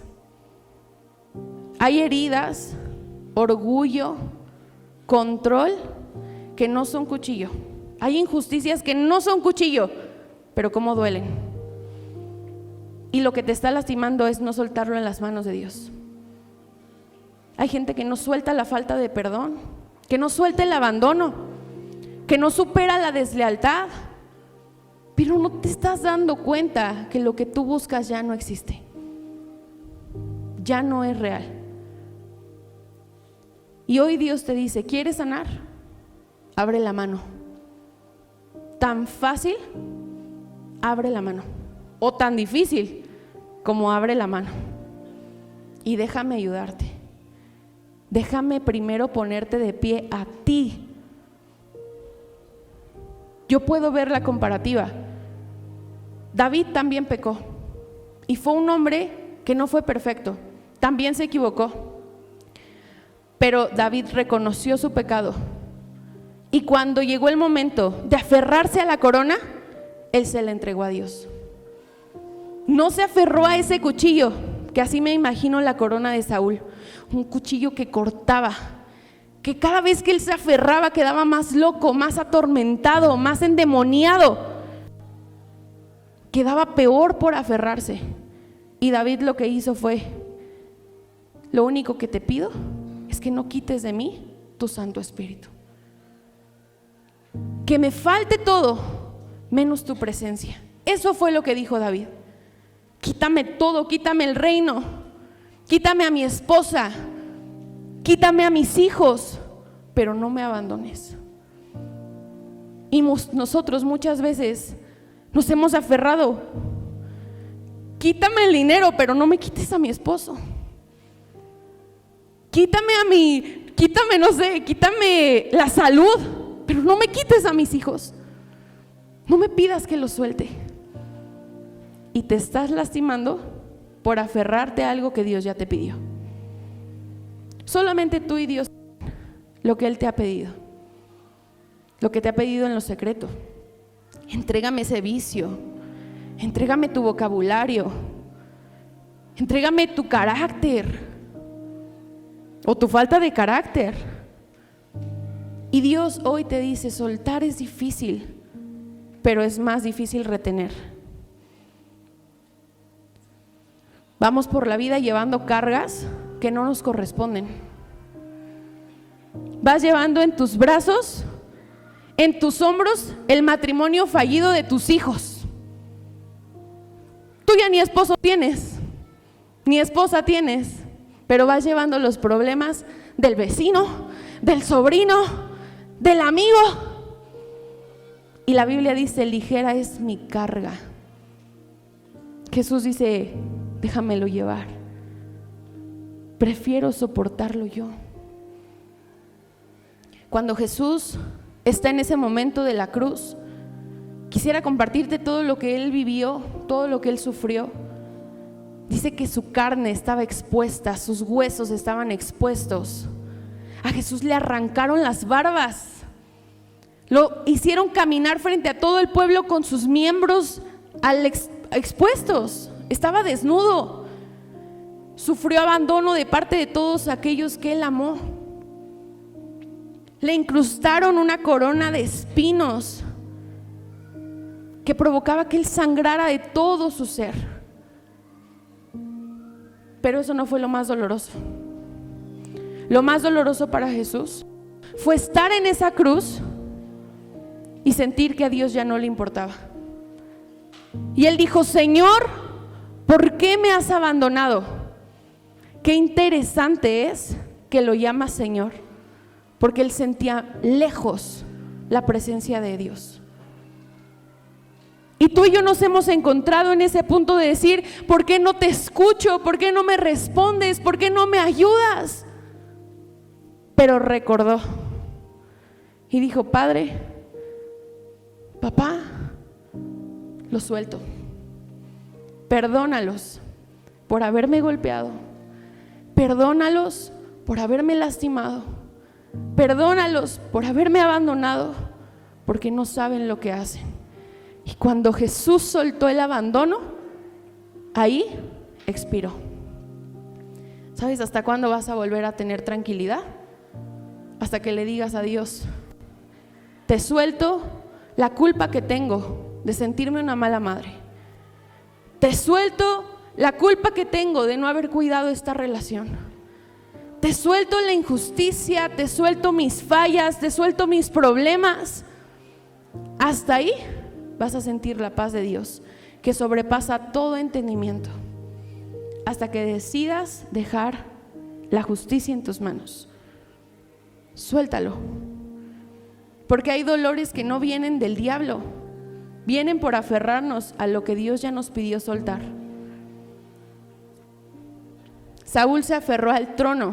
[SPEAKER 1] Hay heridas, orgullo, control que no son cuchillo. Hay injusticias que no son cuchillo, pero cómo duelen. Y lo que te está lastimando es no soltarlo en las manos de Dios. Hay gente que no suelta la falta de perdón, que no suelta el abandono, que no supera la deslealtad, pero no te estás dando cuenta que lo que tú buscas ya no existe, ya no es real. Y hoy Dios te dice, ¿quieres sanar? Abre la mano. Tan fácil, abre la mano. O tan difícil como abre la mano. Y déjame ayudarte. Déjame primero ponerte de pie a ti. Yo puedo ver la comparativa. David también pecó. Y fue un hombre que no fue perfecto. También se equivocó. Pero David reconoció su pecado. Y cuando llegó el momento de aferrarse a la corona, él se la entregó a Dios. No se aferró a ese cuchillo, que así me imagino la corona de Saúl. Un cuchillo que cortaba, que cada vez que él se aferraba quedaba más loco, más atormentado, más endemoniado. Quedaba peor por aferrarse. Y David lo que hizo fue: lo único que te pido es que no quites de mí tu Santo Espíritu. Que me falte todo menos tu presencia. Eso fue lo que dijo David. Quítame todo, quítame el reino, quítame a mi esposa, quítame a mis hijos, pero no me abandones. Y nosotros muchas veces nos hemos aferrado: quítame el dinero, pero no me quites a mi esposo. Quítame la salud, pero no me quites a mis hijos. No me pidas que los suelte. Y te estás lastimando por aferrarte a algo que Dios ya te pidió. Solamente tú y Dios lo que Él te ha pedido, lo que te ha pedido en lo secreto. Entrégame ese vicio, entrégame tu vocabulario, entrégame tu carácter o tu falta de carácter. Y Dios hoy te dice: soltar es difícil, pero es más difícil retener. Vamos por la vida llevando cargas que no nos corresponden. Vas llevando en tus brazos, en tus hombros, el matrimonio fallido de tus hijos. Tú ya ni esposo tienes, ni esposa tienes, pero vas llevando los problemas del vecino, del sobrino, del amigo. Y la Biblia dice: ligera es mi carga. Jesús dice: déjamelo llevar, prefiero soportarlo yo. Cuando Jesús está en ese momento de la cruz, quisiera compartirte todo lo que Él vivió, todo lo que Él sufrió. Dice que su carne estaba expuesta, sus huesos estaban expuestos. A Jesús le arrancaron las barbas, lo hicieron caminar frente a todo el pueblo con sus miembros expuestos. Estaba desnudo, sufrió abandono de parte de todos aquellos que Él amó. Le incrustaron una corona de espinos que provocaba que Él sangrara de todo su ser. Pero eso no fue lo más doloroso. Lo más doloroso para Jesús fue estar en esa cruz y sentir que a Dios ya no le importaba. Y Él dijo: Señor, ¿por qué me has abandonado? Qué interesante es que lo llama Señor, porque Él sentía lejos la presencia de Dios. Y tú y yo nos hemos encontrado en ese punto de decir: ¿por qué no te escucho? ¿Por qué no me respondes? ¿Por qué no me ayudas? Pero recordó y dijo: Padre, papá, los suelto. Perdónalos por haberme golpeado. Perdónalos por haberme lastimado. Perdónalos por haberme abandonado, porque no saben lo que hacen. Y cuando Jesús soltó el abandono, ahí expiró. ¿Sabes hasta cuándo vas a volver a tener tranquilidad? Hasta que le digas a Dios: te suelto la culpa que tengo de sentirme una mala madre. Te suelto la culpa que tengo de no haber cuidado esta relación. Te suelto la injusticia, te suelto mis fallas, te suelto mis problemas. Hasta ahí vas a sentir la paz de Dios, que sobrepasa todo entendimiento, hasta que decidas dejar la justicia en tus manos. Suéltalo, porque hay dolores que no vienen del diablo, vienen por aferrarnos a lo que Dios ya nos pidió soltar. Saúl se aferró al trono,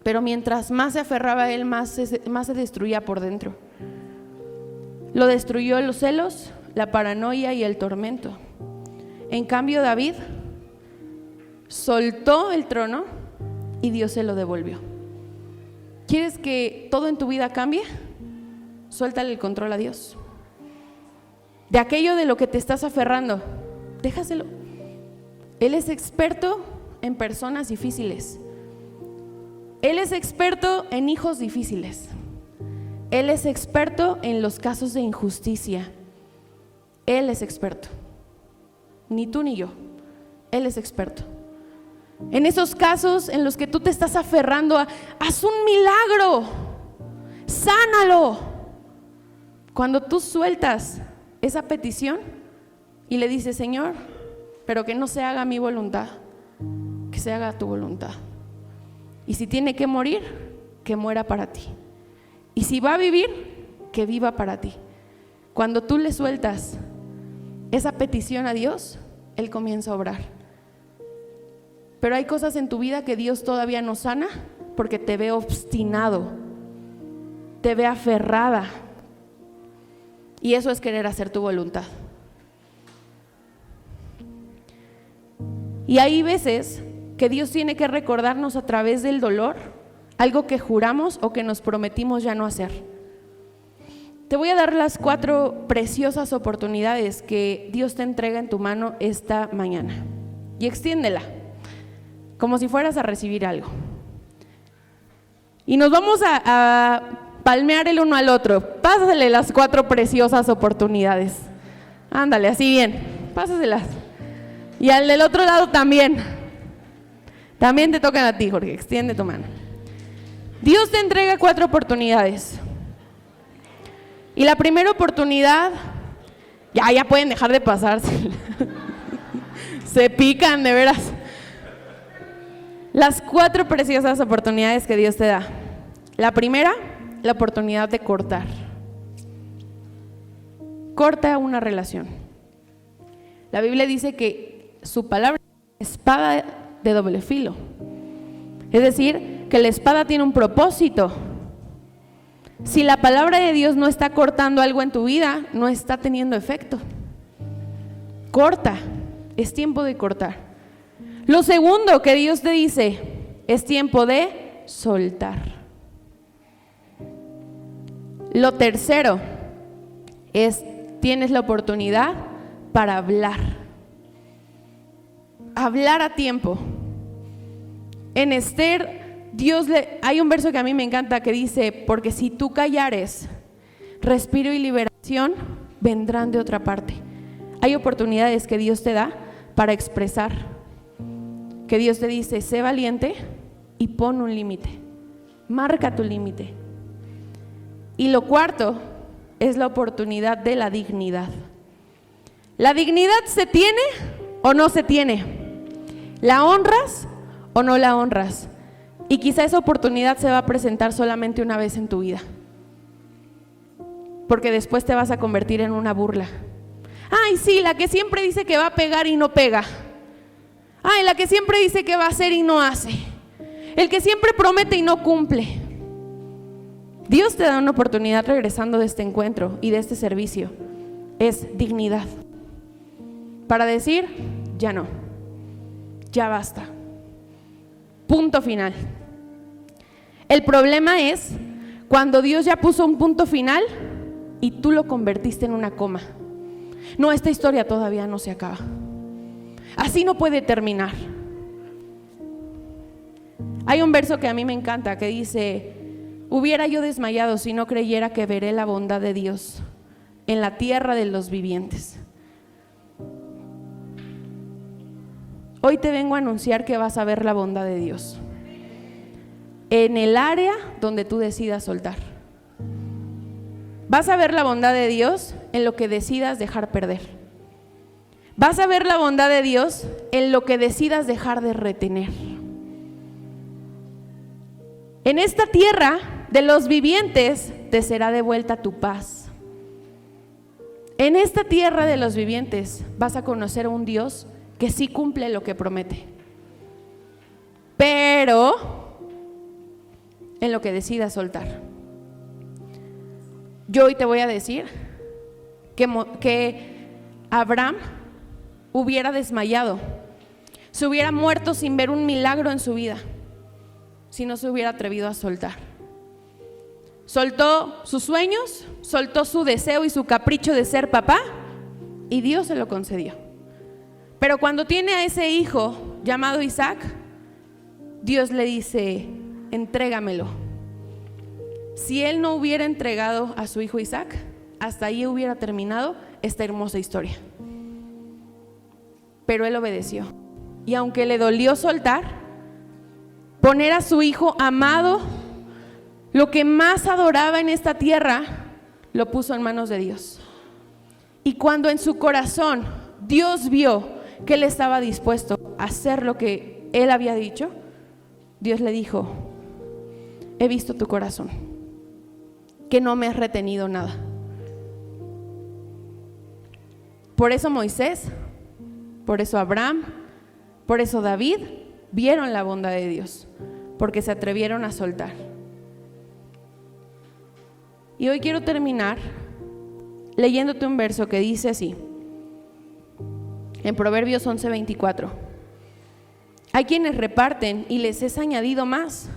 [SPEAKER 1] pero mientras más se aferraba a él, más se destruía por dentro. Lo destruyó los celos, la paranoia y el tormento. En cambio, David soltó el trono y Dios se lo devolvió. ¿Quieres que todo en tu vida cambie? Suéltale el control a Dios. De aquello de lo que te estás aferrando, déjaselo. Él es experto en personas difíciles. Él es experto en hijos difíciles. Él es experto en los casos de injusticia. Él es experto. Ni tú ni yo. Él es experto. En esos casos en los que tú te estás aferrando a, haz un milagro, sánalo. Cuando tú sueltas esa petición y le dices, Señor, pero que no se haga mi voluntad, que se haga tu voluntad. Y si tiene que morir, que muera para ti. Y si va a vivir, que viva para ti. Cuando tú le sueltas esa petición a Dios, Él comienza a obrar. Pero hay cosas en tu vida que Dios todavía no sana porque te ve obstinado, te ve aferrada. Y eso es querer hacer tu voluntad. Y hay veces que Dios tiene que recordarnos a través del dolor algo que juramos o que nos prometimos ya no hacer. Te voy a dar las 4 preciosas oportunidades que Dios te entrega en tu mano esta mañana. Y extiéndela, como si fueras a recibir algo. Y nos vamos a palmear el uno al otro. Pásale las 4 preciosas oportunidades. Ándale, así bien, pásaselas. Y al del otro lado también. También te tocan a ti, Jorge, extiende tu mano. Dios te entrega 4 oportunidades. Y la primera oportunidad, ya pueden dejar de pasarse. Se pican, de veras. Las 4 preciosas oportunidades que Dios te da. La primera, la oportunidad de cortar. Corta una relación. La Biblia dice que su palabra es espada de doble filo. Es decir, que la espada tiene un propósito. Si la palabra de Dios no está cortando algo en tu vida, no está teniendo efecto. Corta, es tiempo de cortar. Lo segundo que Dios te dice, es tiempo de soltar. Lo tercero es, tienes la oportunidad para hablar. Hablar a tiempo. En Esther, hay un verso que a mí me encanta que dice, porque si tú callares, respiro y liberación vendrán de otra parte. Hay oportunidades que Dios te da para expresar, que Dios te dice, sé valiente y pon un límite, marca tu límite. Y lo cuarto es la oportunidad de la dignidad. ¿La dignidad se tiene o no se tiene? ¿La honras o no la honras? Y quizá esa oportunidad se va a presentar solamente una vez en tu vida, porque después te vas a convertir en una burla. Ay, sí, la que siempre dice que va a pegar y no pega. Ay, la que siempre dice que va a hacer y no hace. El que siempre promete y no cumple. Dios te da una oportunidad regresando de este encuentro y de este servicio. Es dignidad. Para decir, ya no, ya basta. Punto final. El problema es cuando Dios ya puso un punto final y tú lo convertiste en una coma. No, esta historia todavía no se acaba. Así no puede terminar. Hay un verso que a mí me encanta que dice, hubiera yo desmayado si no creyera que veré la bondad de Dios en la tierra de los vivientes. Hoy te vengo a anunciar que vas a ver la bondad de Dios en el área donde tú decidas soltar. Vas a ver la bondad de Dios en lo que decidas dejar perder. Vas a ver la bondad de Dios en lo que decidas dejar de retener. En esta tierra de los vivientes te será devuelta tu paz. En esta tierra de los vivientes vas a conocer a un Dios que sí cumple lo que promete, pero en lo que decidas soltar. Yo hoy te voy a decir que Abraham hubiera desmayado, se hubiera muerto sin ver un milagro en su vida, si no se hubiera atrevido a soltar. Soltó sus sueños, soltó su deseo y su capricho de ser papá, y Dios se lo concedió. Pero cuando tiene a ese hijo llamado Isaac, Dios le dice, entrégamelo. Si él no hubiera entregado a su hijo Isaac, hasta ahí hubiera terminado esta hermosa historia. Pero él obedeció. Y aunque le dolió soltar, poner a su hijo amado, lo que más adoraba en esta tierra, lo puso en manos de Dios. Y cuando en su corazón Dios vio que él estaba dispuesto a hacer lo que él había dicho, Dios le dijo: he visto tu corazón, que no me has retenido nada. Por eso Moisés, por eso Abraham, por eso David vieron la bondad de Dios, porque se atrevieron a soltar. Y hoy quiero terminar leyéndote un verso que dice así, en Proverbios 11:24: hay quienes reparten y les es añadido más,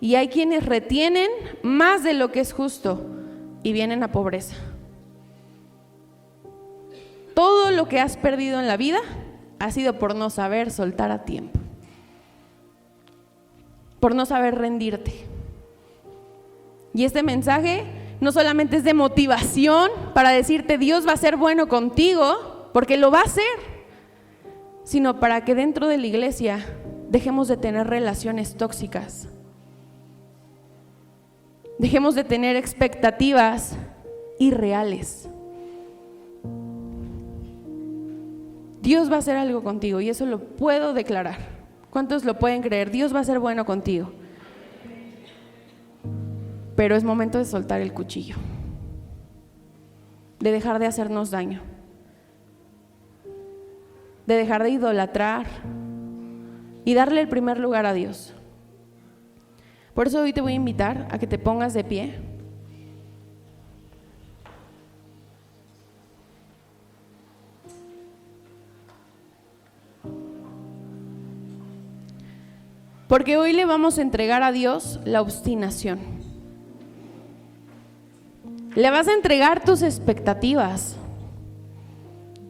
[SPEAKER 1] y hay quienes retienen más de lo que es justo y vienen a pobreza. Todo lo que has perdido en la vida ha sido por no saber soltar a tiempo, por no saber rendirte. Y este mensaje no solamente es de motivación para decirte Dios va a ser bueno contigo, porque lo va a hacer, sino para que dentro de la iglesia dejemos de tener relaciones tóxicas, dejemos de tener expectativas irreales. Dios va a hacer algo contigo y eso lo puedo declarar. ¿Cuántos lo pueden creer? Dios va a ser bueno contigo. Pero es momento de soltar el cuchillo, de dejar de hacernos daño, de dejar de idolatrar y darle el primer lugar a Dios. Por eso hoy te voy a invitar a que te pongas de pie. Porque hoy le vamos a entregar a Dios la obstinación. Le vas a entregar tus expectativas.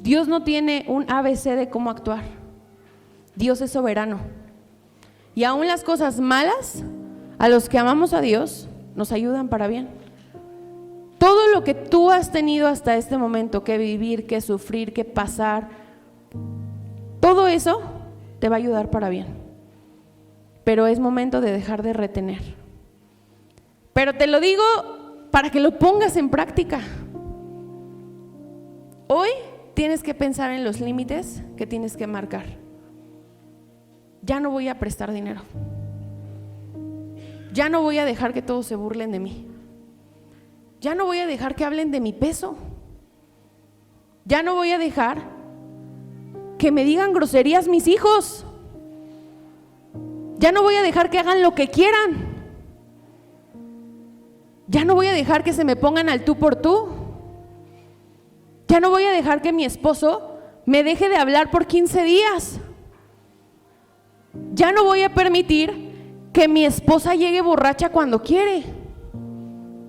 [SPEAKER 1] Dios no tiene un ABC de cómo actuar. Dios es soberano. Y aún las cosas malas, a los que amamos a Dios, nos ayudan para bien. Todo lo que tú has tenido hasta este momento que vivir, que sufrir, que pasar, todo eso te va a ayudar para bien. Pero es momento de dejar de retener. Pero te lo digo para que lo pongas en práctica. Hoy tienes que pensar en los límites que tienes que marcar. Ya no voy a prestar dinero. Ya no voy a dejar que todos se burlen de mí. Ya no voy a dejar que hablen de mi peso. Ya no voy a dejar que me digan groserías mis hijos. Ya no voy a dejar que hagan lo que quieran. Ya no voy a dejar que se me pongan al tú por tú. Ya no voy a dejar que mi esposo me deje de hablar por 15 días. Ya no voy a permitir que mi esposa llegue borracha cuando quiere,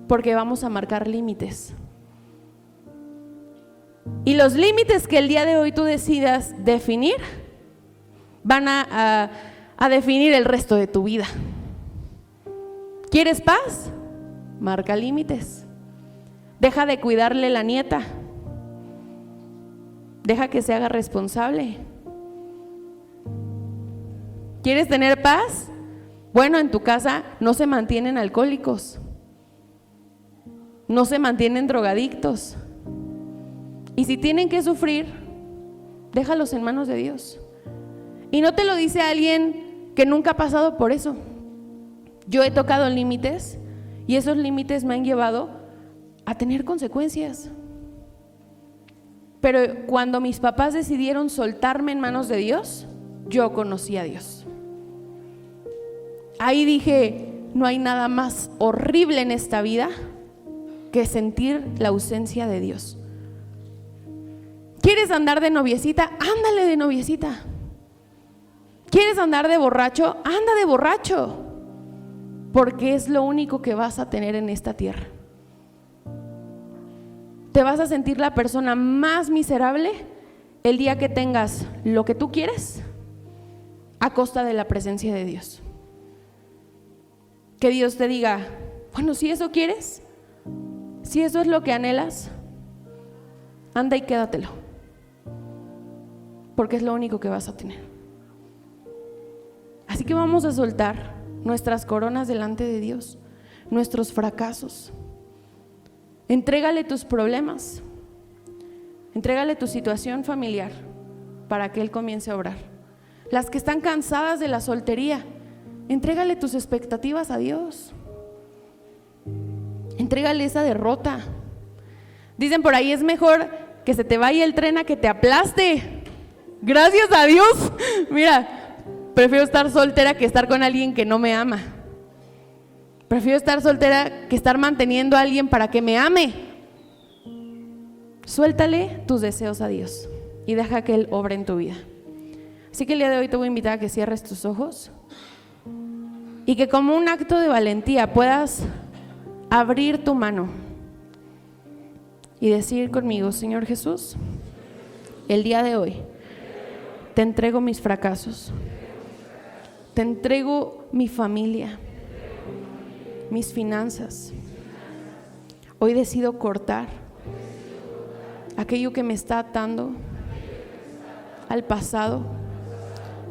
[SPEAKER 1] porque vamos a marcar límites. Y los límites que el día de hoy tú decidas definir van a definir el resto de tu vida. ¿Quieres paz? Marca límites. Deja de cuidarle la nieta. Deja que se haga responsable. ¿Quieres tener paz? Bueno, en tu casa no se mantienen alcohólicos, no se mantienen drogadictos. Y si tienen que sufrir, déjalos en manos de Dios. Y no te lo dice alguien que nunca ha pasado por eso. Yo he tocado límites y esos límites me han llevado a tener consecuencias. Pero cuando mis papás decidieron soltarme en manos de Dios, yo conocí a Dios. Ahí dije, no hay nada más horrible en esta vida que sentir la ausencia de Dios. ¿Quieres andar de noviecita? Ándale de noviecita. ¿Quieres andar de borracho? Anda de borracho, porque es lo único que vas a tener en esta tierra. Te vas a sentir la persona más miserable el día que tengas lo que tú quieres a costa de la presencia de Dios. Que Dios te diga, bueno, si eso quieres, si eso es lo que anhelas, anda y quédatelo, porque es lo único que vas a tener. Así que vamos a soltar nuestras coronas delante de Dios, nuestros fracasos. Entrégale tus problemas, entrégale tu situación familiar para que Él comience a obrar. Las que están cansadas de la soltería, entrégale tus expectativas a Dios. Entrégale esa derrota. Dicen por ahí, es mejor que se te vaya el tren a que te aplaste. Gracias a Dios. Mira, prefiero estar soltera que estar con alguien que no me ama. Prefiero estar soltera que estar manteniendo a alguien para que me ame. Suéltale tus deseos a Dios y deja que Él obre en tu vida. Así que el día de hoy te voy a invitar a que cierres tus ojos y que como un acto de valentía puedas abrir tu mano y decir conmigo: Señor Jesús, el día de hoy te entrego mis fracasos, te entrego mi familia, mis finanzas. Hoy decido cortar aquello que me está atando al pasado,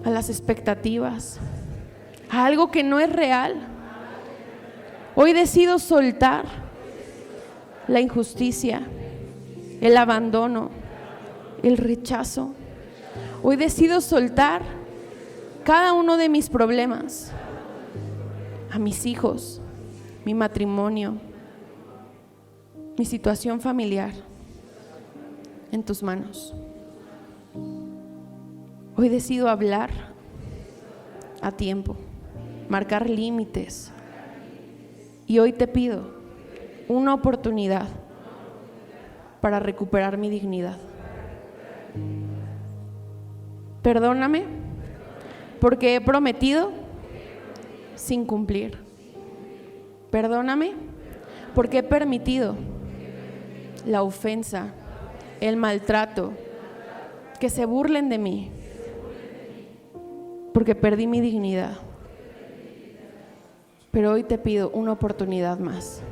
[SPEAKER 1] a las expectativas, a algo que no es real. Hoy decido soltar la injusticia, el abandono, el rechazo. Hoy decido soltar cada uno de mis problemas, a mis hijos, mi matrimonio, mi situación familiar, en tus manos. Hoy decido hablar a tiempo, marcar límites. Y hoy te pido una oportunidad para recuperar mi dignidad. Perdóname porque he prometido sin cumplir. Perdóname porque he permitido la ofensa, el maltrato, que se burlen de mí, porque perdí mi dignidad. Pero hoy te pido una oportunidad más.